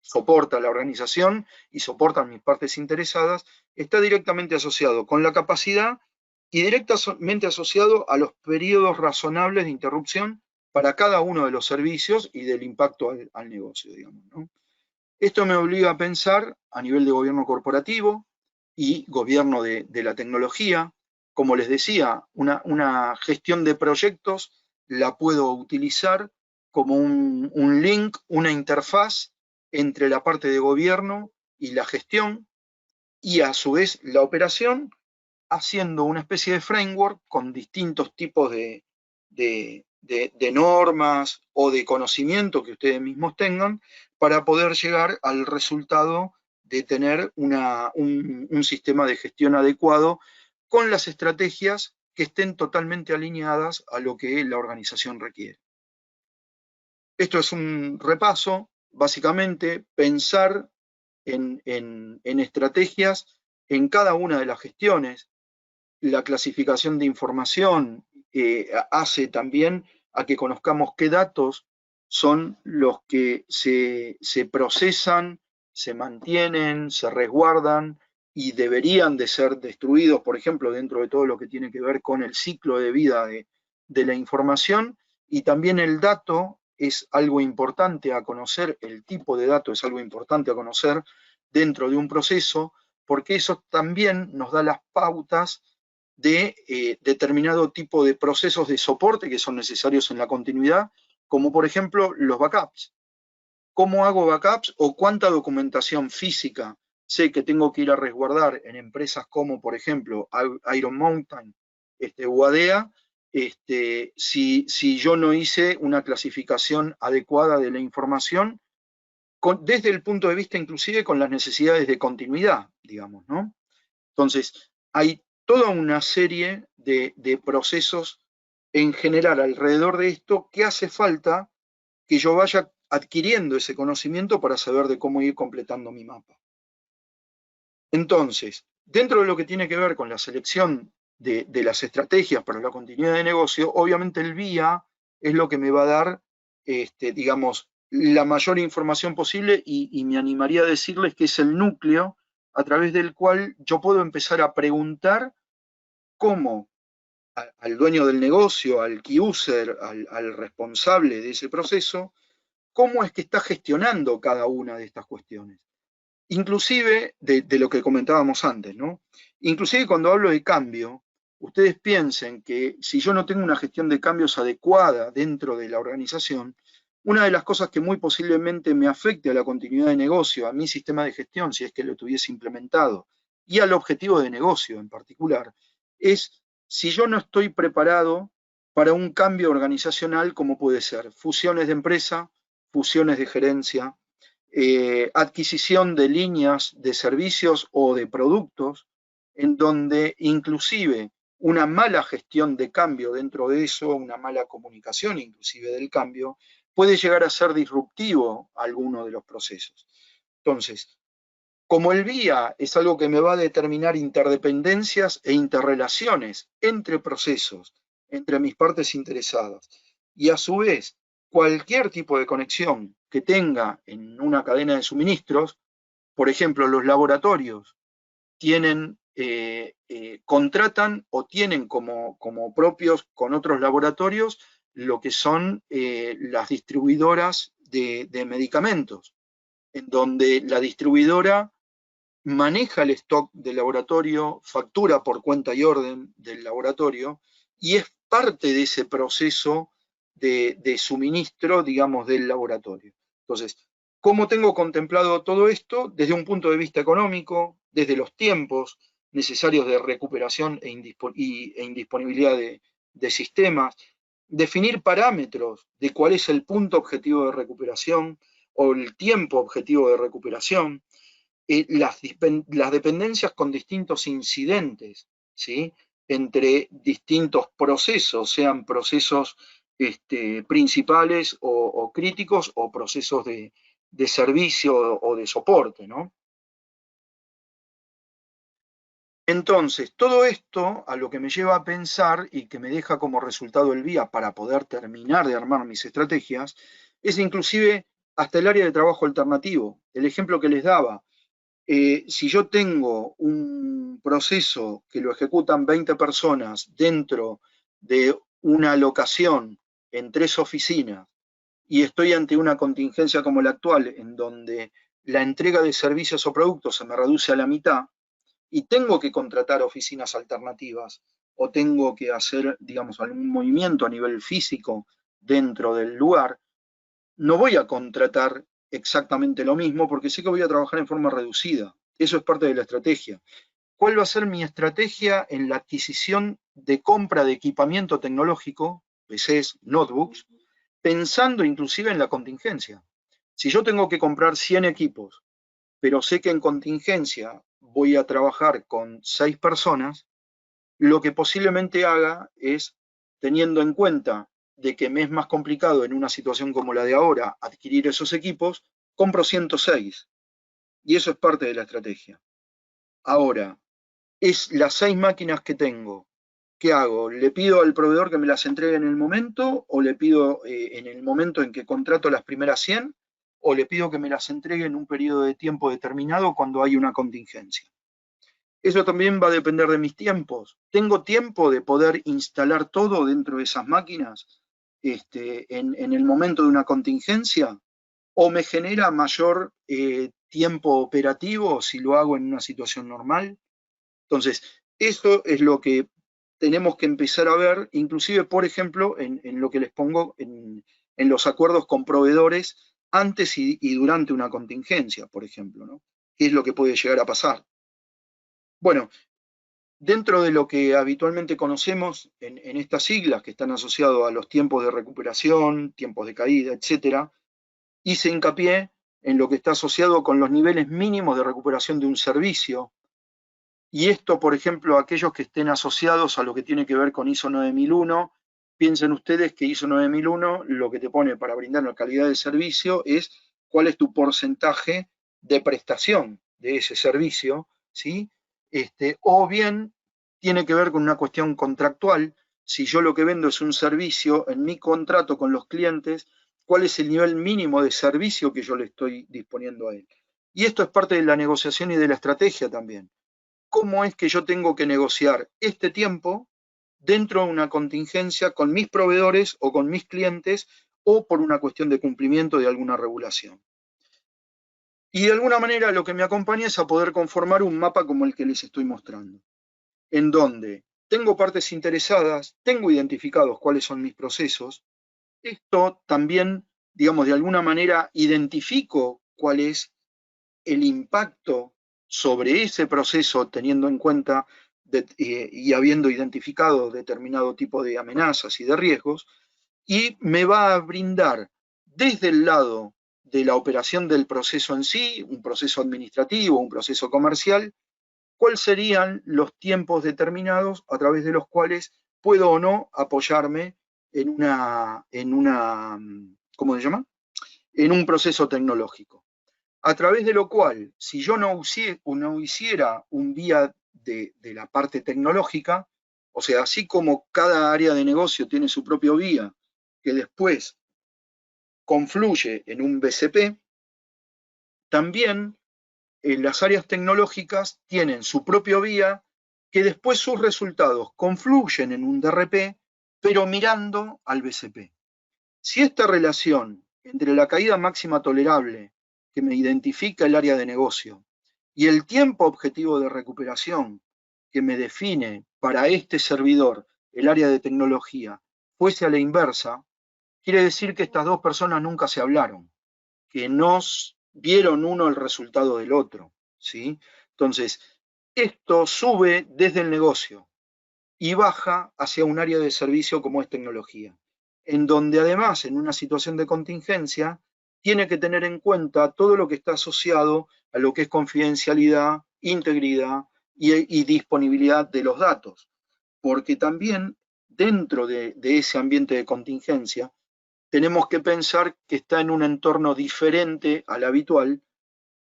soporta la organización y soportan mis partes interesadas, está directamente asociado con la capacidad y directamente asociado a los periodos razonables de interrupción para cada uno de los servicios y del impacto al negocio, digamos, ¿no? Esto me obliga a pensar a nivel de gobierno corporativo y gobierno de la tecnología. Como les decía, una gestión de proyectos la puedo utilizar como un link, una interfaz entre la parte de gobierno y la gestión, y a su vez la operación, haciendo una especie de framework con distintos tipos de normas o de conocimiento que ustedes mismos tengan para poder llegar al resultado de tener un sistema de gestión adecuado con las estrategias que estén totalmente alineadas a lo que la organización requiere. Esto es un repaso, básicamente pensar en estrategias en cada una de las gestiones. La clasificación de información hace también a que conozcamos qué datos son los que se procesan, se mantienen, se resguardan y deberían de ser destruidos, por ejemplo, dentro de todo lo que tiene que ver con el ciclo de vida de la información. Y también el dato es algo importante a conocer, el tipo de dato es algo importante a conocer dentro de un proceso, porque eso también nos da las pautas de determinado tipo de procesos de soporte que son necesarios en la continuidad, como por ejemplo los backups. ¿Cómo hago backups o cuánta documentación física sé que tengo que ir a resguardar en empresas como por ejemplo Iron Mountain o ADEA, si yo no hice una clasificación adecuada de la información desde el punto de vista inclusive con las necesidades de continuidad, digamos, ¿no? Entonces, hay toda una serie de procesos en general alrededor de esto que hace falta que yo vaya adquiriendo ese conocimiento para saber de cómo ir completando mi mapa. Entonces, dentro de lo que tiene que ver con la selección de las estrategias para la continuidad de negocio, obviamente el VIA es lo que me va a dar, digamos, la mayor información posible y me animaría a decirles que es el núcleo a través del cual yo puedo empezar a preguntar cómo al dueño del negocio, al key user, al responsable de ese proceso, cómo es que está gestionando cada una de estas cuestiones. Inclusive de lo que comentábamos antes, ¿no? Inclusive cuando hablo de cambio, ustedes piensen que si yo no tengo una gestión de cambios adecuada dentro de la organización, una de las cosas que muy posiblemente me afecte a la continuidad de negocio, a mi sistema de gestión, si es que lo tuviese implementado, y al objetivo de negocio en particular, es si yo no estoy preparado para un cambio organizacional como puede ser fusiones de empresa, fusiones de gerencia, adquisición de líneas de servicios o de productos, en donde inclusive una mala gestión de cambio dentro de eso, una mala comunicación inclusive del cambio, puede llegar a ser disruptivo alguno de los procesos. Entonces, como el VIA es algo que me va a determinar interdependencias e interrelaciones entre procesos, entre mis partes interesadas, y a su vez cualquier tipo de conexión que tenga en una cadena de suministros. Por ejemplo, los laboratorios tienen, contratan o tienen como propios con otros laboratorios lo que son las distribuidoras de medicamentos, en donde la distribuidora maneja el stock del laboratorio, factura por cuenta y orden del laboratorio, y es parte de ese proceso de suministro, digamos, del laboratorio. Entonces, ¿cómo tengo contemplado todo esto? Desde un punto de vista económico, desde los tiempos necesarios de recuperación e indisponibilidad de sistemas, definir parámetros de cuál es el punto objetivo de recuperación o el tiempo objetivo de recuperación, las dependencias con distintos incidentes, ¿sí? Entre distintos procesos, sean procesos principales o críticos o procesos de servicio o de soporte, ¿no? Entonces, todo esto a lo que me lleva a pensar y que me deja como resultado el vía para poder terminar de armar mis estrategias, es inclusive hasta el área de trabajo alternativo. El ejemplo que les daba, si yo tengo un proceso que lo ejecutan 20 personas dentro de una locación en 3 oficinas y estoy ante una contingencia como la actual, en donde la entrega de servicios o productos se me reduce a la mitad y tengo que contratar oficinas alternativas o tengo que hacer, digamos, algún movimiento a nivel físico dentro del lugar, no voy a contratar exactamente lo mismo porque sé que voy a trabajar en forma reducida. Eso es parte de la estrategia. ¿Cuál va a ser mi estrategia en la adquisición de compra de equipamiento tecnológico, PCs, notebooks, pensando inclusive en la contingencia? Si yo tengo que comprar 100 equipos, pero sé que en contingencia voy a trabajar con 6 personas, lo que posiblemente haga es, teniendo en cuenta de que me es más complicado en una situación como la de ahora adquirir esos equipos, compro 106. Y eso es parte de la estrategia. Ahora, es las 6 máquinas que tengo. ¿Qué hago? ¿Le pido al proveedor que me las entregue en el momento o le pido en el momento en que contrato las primeras 100 o le pido que me las entregue en un periodo de tiempo determinado cuando hay una contingencia? Eso también va a depender de mis tiempos. ¿Tengo tiempo de poder instalar todo dentro de esas máquinas en el momento de una contingencia? ¿O me genera mayor tiempo operativo si lo hago en una situación normal? Entonces, esto es lo que tenemos que empezar a ver, inclusive, por ejemplo, en lo que les pongo en los acuerdos con proveedores antes y durante una contingencia, por ejemplo, ¿no? ¿Qué es lo que puede llegar a pasar? Bueno, dentro de lo que habitualmente conocemos en estas siglas que están asociadas a los tiempos de recuperación, tiempos de caída, etcétera, hice hincapié en lo que está asociado con los niveles mínimos de recuperación de un servicio. Y esto, por ejemplo, aquellos que estén asociados a lo que tiene que ver con ISO 9001, piensen ustedes que ISO 9001 lo que te pone para brindar la calidad del servicio es cuál es tu porcentaje de prestación de ese servicio, ¿sí? O bien tiene que ver con una cuestión contractual. Si yo lo que vendo es un servicio, en mi contrato con los clientes, ¿cuál es el nivel mínimo de servicio que yo le estoy disponiendo a él? Y esto es parte de la negociación y de la estrategia también. ¿Cómo es que yo tengo que negociar este tiempo dentro de una contingencia con mis proveedores o con mis clientes o por una cuestión de cumplimiento de alguna regulación? Y de alguna manera lo que me acompaña es a poder conformar un mapa como el que les estoy mostrando, en donde tengo partes interesadas, tengo identificados cuáles son mis procesos. Esto también, digamos, de alguna manera identifico cuál es el impacto sobre ese proceso, teniendo en cuenta y habiendo identificado determinado tipo de amenazas y de riesgos, y me va a brindar desde el lado de la operación del proceso en sí, un proceso administrativo, un proceso comercial, cuáles serían los tiempos determinados a través de los cuales puedo o no apoyarme en una, ¿cómo se llama? En un proceso tecnológico. A través de lo cual, si yo no hiciera un vía de la parte tecnológica, o sea, así como cada área de negocio tiene su propio vía, que después confluye en un BCP, también las áreas tecnológicas tienen su propio vía que después sus resultados confluyen en un DRP, pero mirando al BCP. Si esta relación entre la caída máxima tolerable que me identifica el área de negocio y el tiempo objetivo de recuperación que me define para este servidor el área de tecnología fuese a la inversa, quiere decir que estas dos personas nunca se hablaron, que no vieron uno el resultado del otro, ¿sí? Entonces, esto sube desde el negocio y baja hacia un área de servicio como es tecnología, en donde además, en una situación de contingencia, tiene que tener en cuenta todo lo que está asociado a lo que es confidencialidad, integridad y disponibilidad de los datos, porque también dentro de ese ambiente de contingencia tenemos que pensar que está en un entorno diferente al habitual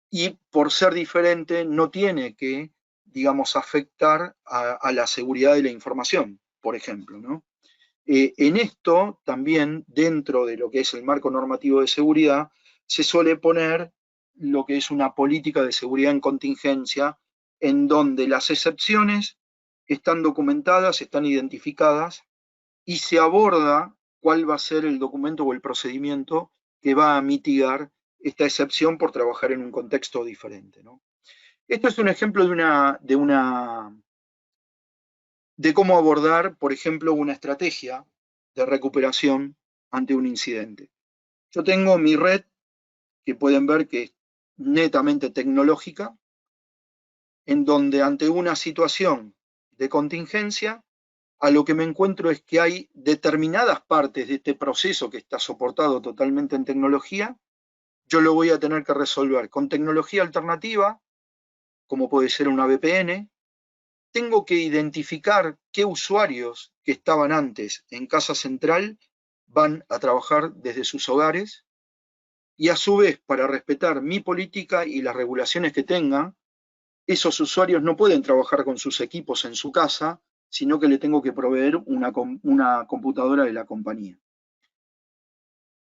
y por ser diferente no tiene que, digamos, afectar a la seguridad de la información, por ejemplo, ¿no? En esto también, dentro de lo que es el marco normativo de seguridad, se suele poner lo que es una política de seguridad en contingencia, en donde las excepciones están documentadas, están identificadas y se aborda cuál va a ser el documento o el procedimiento que va a mitigar esta excepción por trabajar en un contexto diferente, ¿no? Esto es un ejemplo de cómo abordar, por ejemplo, una estrategia de recuperación ante un incidente. Yo tengo mi red, que pueden ver que es netamente tecnológica, en donde ante una situación de contingencia, a lo que me encuentro es que hay determinadas partes de este proceso que está soportado totalmente en tecnología, yo lo voy a tener que resolver con tecnología alternativa, como puede ser una VPN. Tengo que identificar qué usuarios que estaban antes en casa central van a trabajar desde sus hogares y a su vez, para respetar mi política y las regulaciones que tenga, esos usuarios no pueden trabajar con sus equipos en su casa, sino que le tengo que proveer una computadora de la compañía.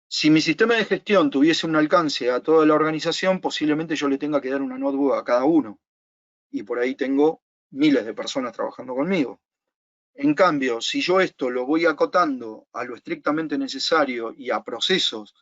Si mi sistema de gestión tuviese un alcance a toda la organización, posiblemente yo le tenga que dar una notebook a cada uno. Y por ahí tengo miles de personas trabajando conmigo. En cambio, si yo esto lo voy acotando a lo estrictamente necesario y a procesos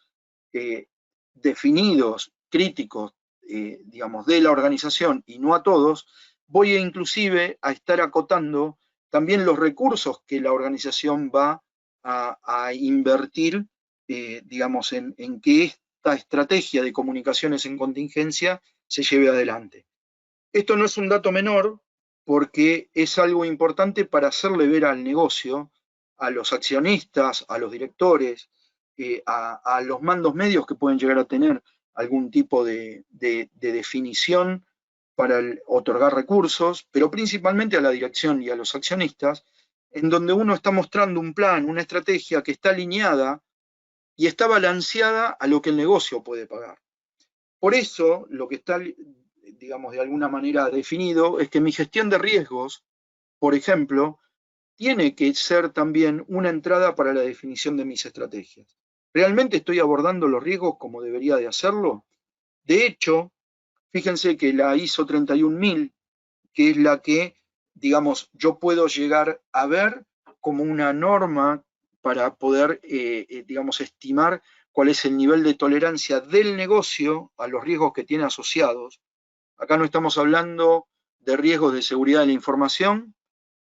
definidos, críticos, digamos, de la organización y no a todos, voy inclusive a estar acotando también los recursos que la organización va a invertir, digamos, en que esta estrategia de comunicaciones en contingencia se lleve adelante. Esto no es un dato menor porque es algo importante para hacerle ver al negocio, a los accionistas, a los directores, a los mandos medios que pueden llegar a tener algún tipo de definición para otorgar recursos, pero principalmente a la dirección y a los accionistas, en donde uno está mostrando un plan, una estrategia que está alineada y está balanceada a lo que el negocio puede pagar. Por eso, lo que está, digamos, de alguna manera definido es que mi gestión de riesgos, por ejemplo, tiene que ser también una entrada para la definición de mis estrategias. ¿Realmente estoy abordando los riesgos como debería de hacerlo? De hecho, fíjense que la ISO 31000, que es la que, digamos, yo puedo llegar a ver como una norma para poder, digamos, estimar cuál es el nivel de tolerancia del negocio a los riesgos que tiene asociados. Acá no estamos hablando de riesgos de seguridad de la información,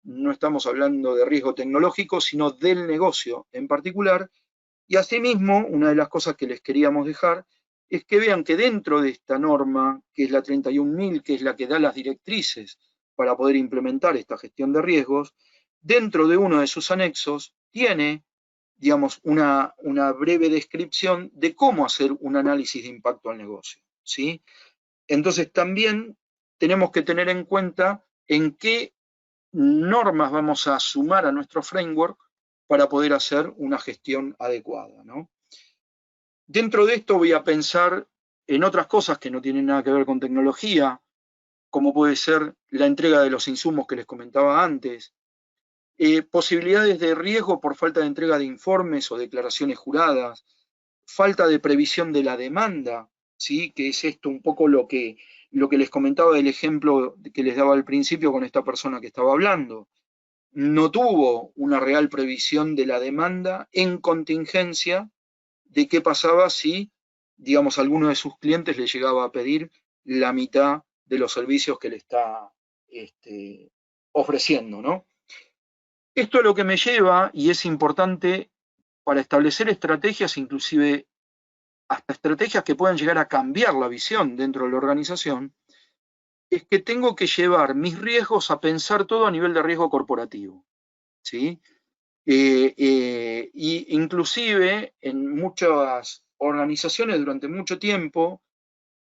no estamos hablando de riesgo tecnológico, sino del negocio en particular. Y asimismo, una de las cosas que les queríamos dejar es que vean que dentro de esta norma, que es la 31000, que es la que da las directrices para poder implementar esta gestión de riesgos, dentro de uno de sus anexos tiene, digamos, una breve descripción de cómo hacer un análisis de impacto al negocio, ¿sí? Entonces también tenemos que tener en cuenta en qué normas vamos a sumar a nuestro framework para poder hacer una gestión adecuada, ¿no? Dentro de esto voy a pensar en otras cosas que no tienen nada que ver con tecnología, como puede ser la entrega de los insumos que les comentaba antes, posibilidades de riesgo por falta de entrega de informes o declaraciones juradas, falta de previsión de la demanda, ¿sí? Que es esto un poco lo que les comentaba del ejemplo que les daba al principio con esta persona que estaba hablando. No tuvo una real previsión de la demanda en contingencia de qué pasaba si, digamos, alguno de sus clientes le llegaba a pedir la mitad de los servicios que le está ofreciendo, ¿no? Esto es lo que me lleva, y es importante para establecer estrategias, inclusive hasta estrategias que puedan llegar a cambiar la visión dentro de la organización, es que tengo que llevar mis riesgos a pensar todo a nivel de riesgo corporativo, ¿sí? Y inclusive en muchas organizaciones durante mucho tiempo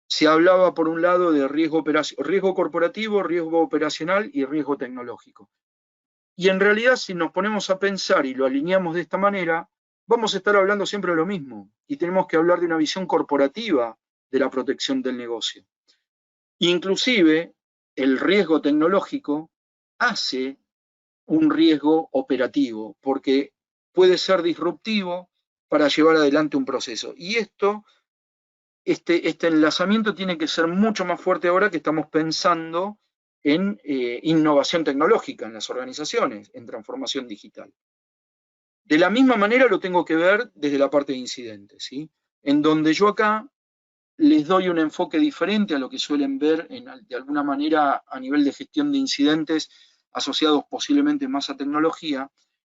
se hablaba por un lado de riesgo corporativo, riesgo operacional y riesgo tecnológico. Y en realidad, si nos ponemos a pensar y lo alineamos de esta manera, vamos a estar hablando siempre de lo mismo. Y tenemos que hablar de una visión corporativa de la protección del negocio. Inclusive, el riesgo tecnológico hace un riesgo operativo, porque puede ser disruptivo para llevar adelante un proceso. Y este enlazamiento tiene que ser mucho más fuerte ahora que estamos pensando en innovación tecnológica en las organizaciones, en transformación digital. De la misma manera lo tengo que ver desde la parte de incidentes, ¿sí? En donde yo acá les doy un enfoque diferente a lo que suelen ver de alguna manera a nivel de gestión de incidentes asociados posiblemente más a tecnología,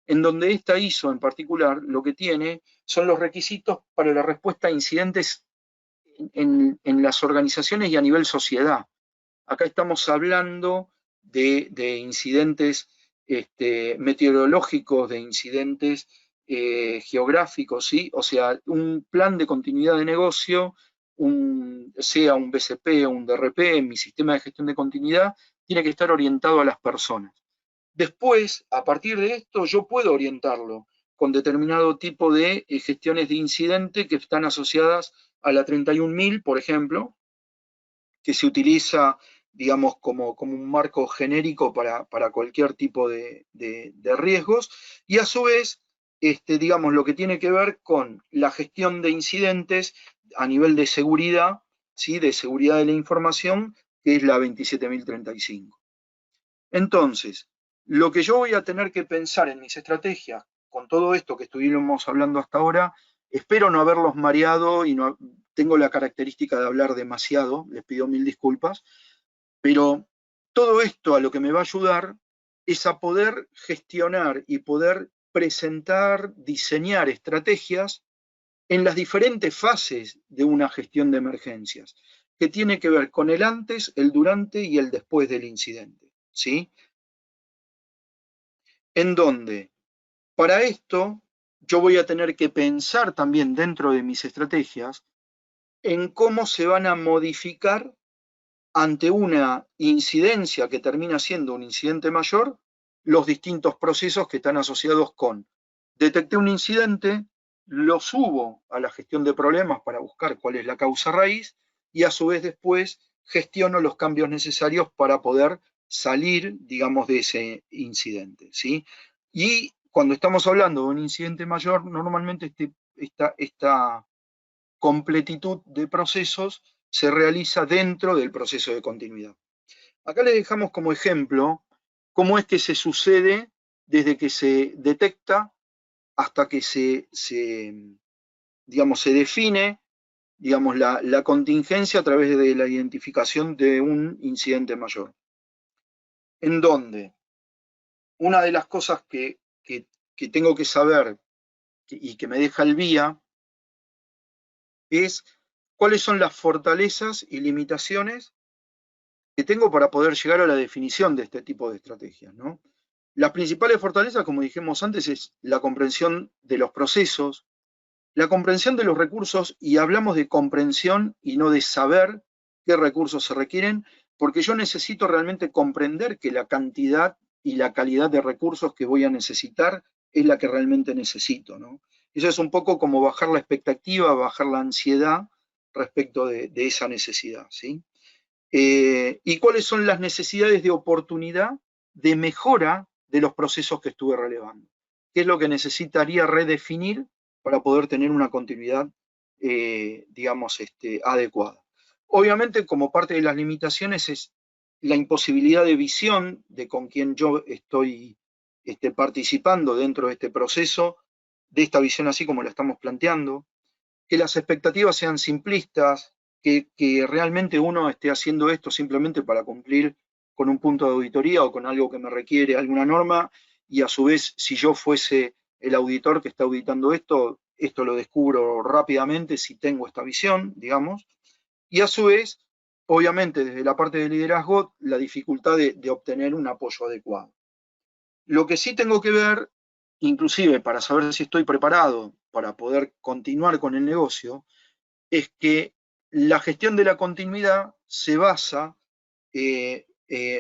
en donde esta ISO en particular lo que tiene son los requisitos para la respuesta a incidentes en las organizaciones y a nivel sociedad. Acá estamos hablando de incidentes meteorológicos, de incidentes geográficos, ¿sí? O sea, un plan de continuidad de negocio, sea un BCP o un DRP, mi sistema de gestión de continuidad, tiene que estar orientado a las personas. Después, a partir de esto, yo puedo orientarlo con determinado tipo de gestiones de incidente que están asociadas a la 31.000, por ejemplo, que se utiliza, digamos, como un marco genérico para cualquier tipo de riesgos, y a su vez, digamos, lo que tiene que ver con la gestión de incidentes a nivel de seguridad, ¿sí? De seguridad de la información, que es la 27.035. Entonces, lo que yo voy a tener que pensar en mis estrategias, con todo esto que estuvimos hablando hasta ahora, espero no haberlos mareado y no tengo la característica de hablar demasiado, les pido mil disculpas, pero todo esto a lo que me va a ayudar es a poder gestionar y poder presentar, diseñar estrategias en las diferentes fases de una gestión de emergencias, que tiene que ver con el antes, el durante y el después del incidente, ¿sí? En donde para esto yo voy a tener que pensar también dentro de mis estrategias en cómo se van a modificar ante una incidencia que termina siendo un incidente mayor los distintos procesos que están asociados con detecté un incidente, lo subo a la gestión de problemas para buscar cuál es la causa raíz y a su vez después gestiono los cambios necesarios para poder salir, digamos, de ese incidente, ¿sí? Y cuando estamos hablando de un incidente mayor, normalmente esta completitud de procesos se realiza dentro del proceso de continuidad. Acá les dejamos como ejemplo cómo es que se sucede desde que se detecta hasta que digamos, se define, digamos, la contingencia a través de la identificación de un incidente mayor. En donde una de las cosas que tengo que saber y que me deja el vía es cuáles son las fortalezas y limitaciones que tengo para poder llegar a la definición de este tipo de estrategias, ¿no? Las principales fortalezas, como dijimos antes, es la comprensión de los procesos, la comprensión de los recursos, y hablamos de comprensión y no de saber qué recursos se requieren, porque yo necesito realmente comprender que la cantidad y la calidad de recursos que voy a necesitar es la que realmente necesito, ¿no? Eso es un poco como bajar la expectativa, bajar la ansiedad respecto de esa necesidad, ¿sí? ¿Y cuáles son las necesidades de oportunidad de mejora de los procesos que estuve relevando? ¿Qué es lo que necesitaría redefinir para poder tener una continuidad digamos, adecuada. Obviamente, como parte de las limitaciones es la imposibilidad de visión de con quien yo estoy participando dentro de este proceso, de esta visión así como la estamos planteando, que las expectativas sean simplistas, que realmente uno esté haciendo esto simplemente para cumplir con un punto de auditoría o con algo que me requiere alguna norma, y a su vez, si yo fuese el auditor que está auditando esto lo descubro rápidamente si tengo esta visión, digamos, y a su vez, obviamente desde la parte de liderazgo, la dificultad de obtener un apoyo adecuado. Lo que sí tengo que ver, inclusive para saber si estoy preparado para poder continuar con el negocio, es que la gestión de la continuidad se basa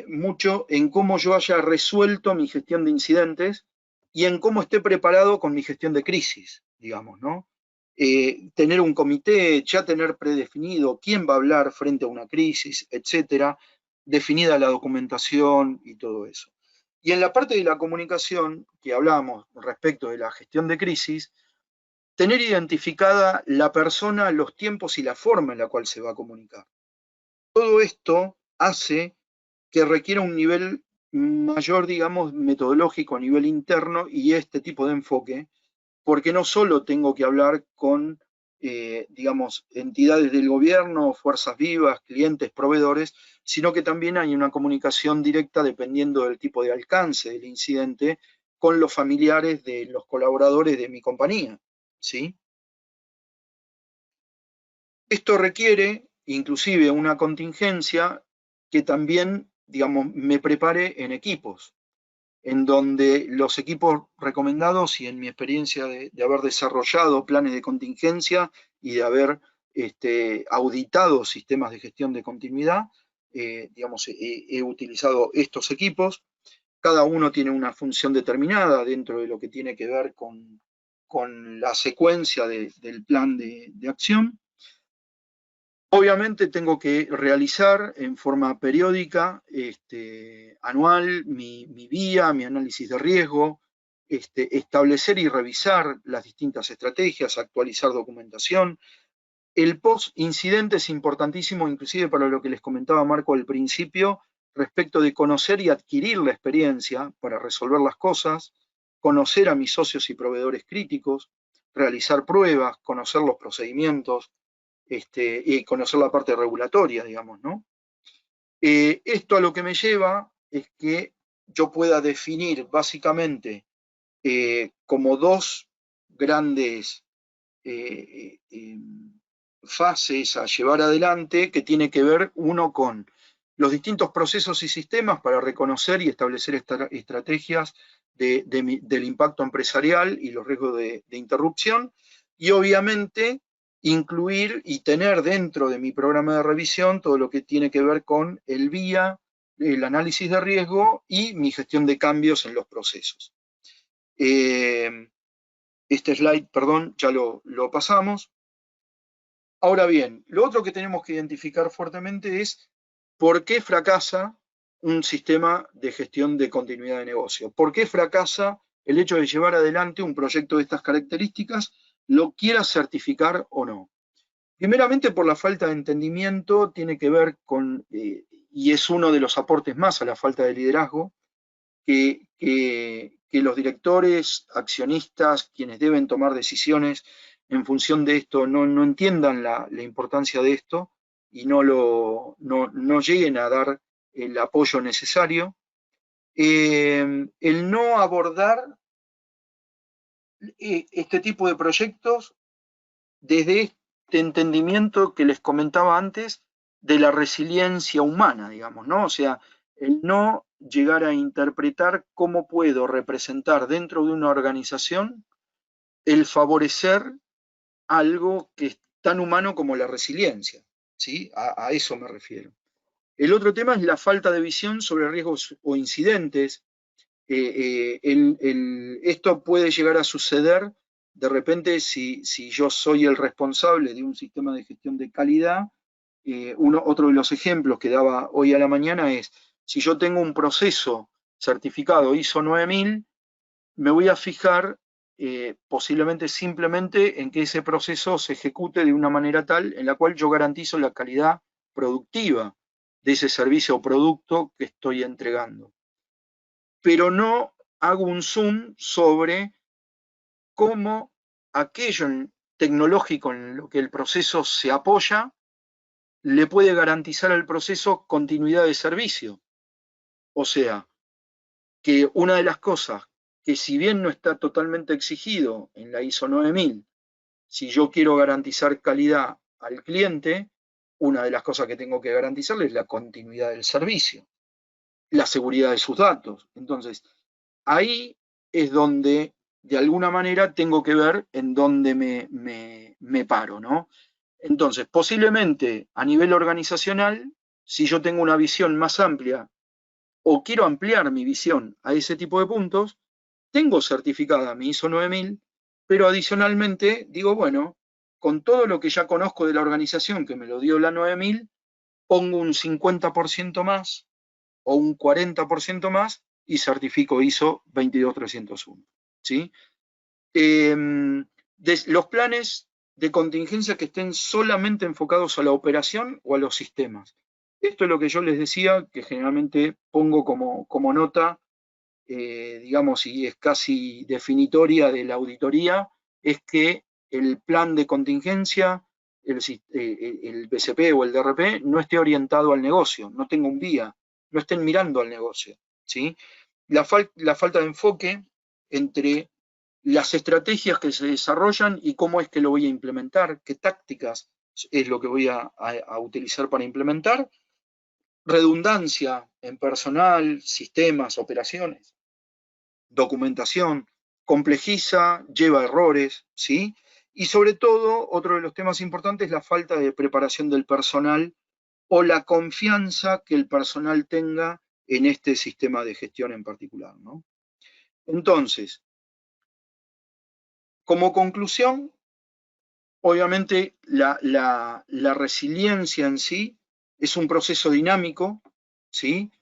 mucho en cómo yo haya resuelto mi gestión de incidentes y en cómo esté preparado con mi gestión de crisis, digamos, ¿no? Tener un comité, ya tener predefinido quién va a hablar frente a una crisis, etcétera, definida la documentación y todo eso. Y en la parte de la comunicación, que hablamos respecto de la gestión de crisis, tener identificada la persona, los tiempos y la forma en la cual se va a comunicar. Todo esto hace que requiera un nivel mayor, digamos, metodológico a nivel interno y este tipo de enfoque, porque no solo tengo que hablar con, digamos, entidades del gobierno, fuerzas vivas, clientes, proveedores, sino que también hay una comunicación directa dependiendo del tipo de alcance del incidente con los familiares de los colaboradores de mi compañía, ¿sí? Esto requiere inclusive una contingencia que también, digamos, me prepare en equipos, en donde los equipos recomendados y en mi experiencia de haber desarrollado planes de contingencia y de haber auditado sistemas de gestión de continuidad, digamos, he utilizado estos equipos. Cada uno tiene una función determinada dentro de lo que tiene que ver con la secuencia del plan de acción. Obviamente tengo que realizar en forma periódica, anual, mi vía, mi análisis de riesgo, establecer y revisar las distintas estrategias, actualizar documentación. El post-incidente es importantísimo, inclusive para lo que les comentaba Marco al principio, respecto de conocer y adquirir la experiencia para resolver las cosas, conocer a mis socios y proveedores críticos, realizar pruebas, conocer los procedimientos, y conocer la parte regulatoria, digamos, ¿no? Esto a lo que me lleva es que yo pueda definir básicamente como dos grandes fases a llevar adelante que tiene que ver uno con los distintos procesos y sistemas para reconocer y establecer estrategias del impacto empresarial y los riesgos de interrupción, y obviamente incluir y tener dentro de mi programa de revisión todo lo que tiene que ver con el VIA, el análisis de riesgo y mi gestión de cambios en los procesos. Este slide, perdón, ya lo pasamos. Ahora bien, lo otro que tenemos que identificar fuertemente es por qué fracasa un sistema de gestión de continuidad de negocio. ¿Por qué fracasa el hecho de llevar adelante un proyecto de estas características, lo quiera certificar o no? Primeramente por la falta de entendimiento, tiene que ver con, y es uno de los aportes más a la falta de liderazgo, que los directores, accionistas, quienes deben tomar decisiones en función de esto, no entiendan la importancia de esto y no lleguen a dar el apoyo necesario. El no abordar este tipo de proyectos desde este entendimiento que les comentaba antes de la resiliencia humana, digamos, ¿no? O sea, el no llegar a interpretar cómo puedo representar dentro de una organización el favorecer algo que es tan humano como la resiliencia, ¿sí? A eso me refiero. El otro tema es la falta de visión sobre riesgos o incidentes. Esto puede llegar a suceder de repente si yo soy el responsable de un sistema de gestión de calidad. Otro de los ejemplos que daba hoy a la mañana es, si yo tengo un proceso certificado ISO 9000, me voy a fijar posiblemente simplemente en que ese proceso se ejecute de una manera tal en la cual yo garantizo la calidad productiva de ese servicio o producto que estoy entregando. Pero no hago un zoom sobre cómo aquello tecnológico en lo que el proceso se apoya le puede garantizar al proceso continuidad de servicio. O sea, que una de las cosas que si bien no está totalmente exigido en la ISO 9000, si yo quiero garantizar calidad al cliente, una de las cosas que tengo que garantizarle es la continuidad del servicio, la seguridad de sus datos. Entonces, ahí es donde, de alguna manera, tengo que ver en dónde me paro, ¿no? Entonces, posiblemente a nivel organizacional, si yo tengo una visión más amplia o quiero ampliar mi visión a ese tipo de puntos, tengo certificada mi ISO 9000, pero adicionalmente digo, bueno, con todo lo que ya conozco de la organización que me lo dio la 9000, pongo un 50% más o un 40% más y certifico ISO 22301. ¿Sí? Los planes de contingencia que estén solamente enfocados a la operación o a los sistemas. Esto es lo que yo les decía, que generalmente pongo como nota, digamos, y es casi definitoria de la auditoría, es que el plan de contingencia, el BCP o el DRP, no esté orientado al negocio, no tenga un vía, no estén mirando al negocio. ¿Sí? La falta de enfoque entre las estrategias que se desarrollan y cómo es que lo voy a implementar, qué tácticas es lo que voy a utilizar para implementar, redundancia en personal, sistemas, operaciones, documentación, complejiza, lleva errores, ¿sí? Y sobre todo, otro de los temas importantes es la falta de preparación del personal o la confianza que el personal tenga en este sistema de gestión en particular, ¿no? Entonces, como conclusión, obviamente la resiliencia en sí es un proceso dinámico, ¿sí?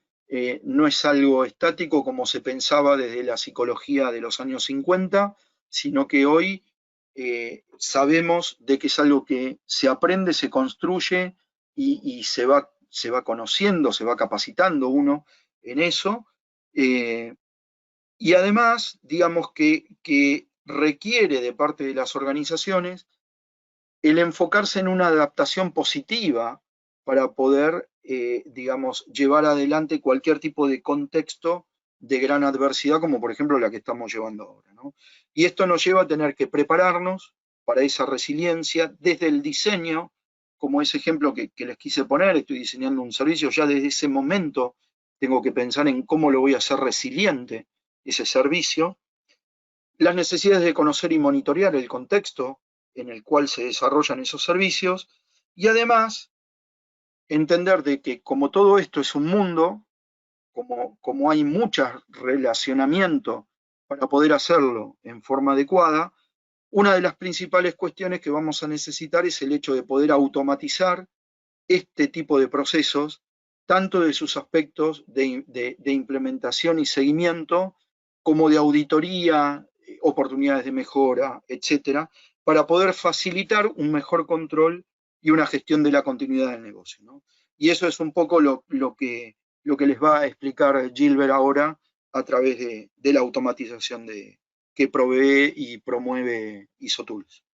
No es algo estático como se pensaba desde la psicología de los años 50, sino que hoy sabemos de que es algo que se aprende, se construye y se va conociendo, se va capacitando uno en eso. Y además, digamos que requiere de parte de las organizaciones el enfocarse en una adaptación positiva para poder, digamos, llevar adelante cualquier tipo de contexto de gran adversidad, como por ejemplo la que estamos llevando ahora, ¿no? Y esto nos lleva a tener que prepararnos para esa resiliencia desde el diseño, como ese ejemplo que les quise poner, estoy diseñando un servicio, ya desde ese momento tengo que pensar en cómo lo voy a hacer resiliente ese servicio, las necesidades de conocer y monitorear el contexto en el cual se desarrollan esos servicios y además entender de que como todo esto es un mundo, como hay mucho relacionamiento para poder hacerlo en forma adecuada, una de las principales cuestiones que vamos a necesitar es el hecho de poder automatizar este tipo de procesos, tanto de sus aspectos de implementación y seguimiento, como de auditoría, oportunidades de mejora, etcétera, para poder facilitar un mejor control y una gestión de la continuidad del negocio, ¿no? Y eso es un poco lo que les va a explicar Gilbert ahora a través de la automatización que provee y promueve ISO Tools.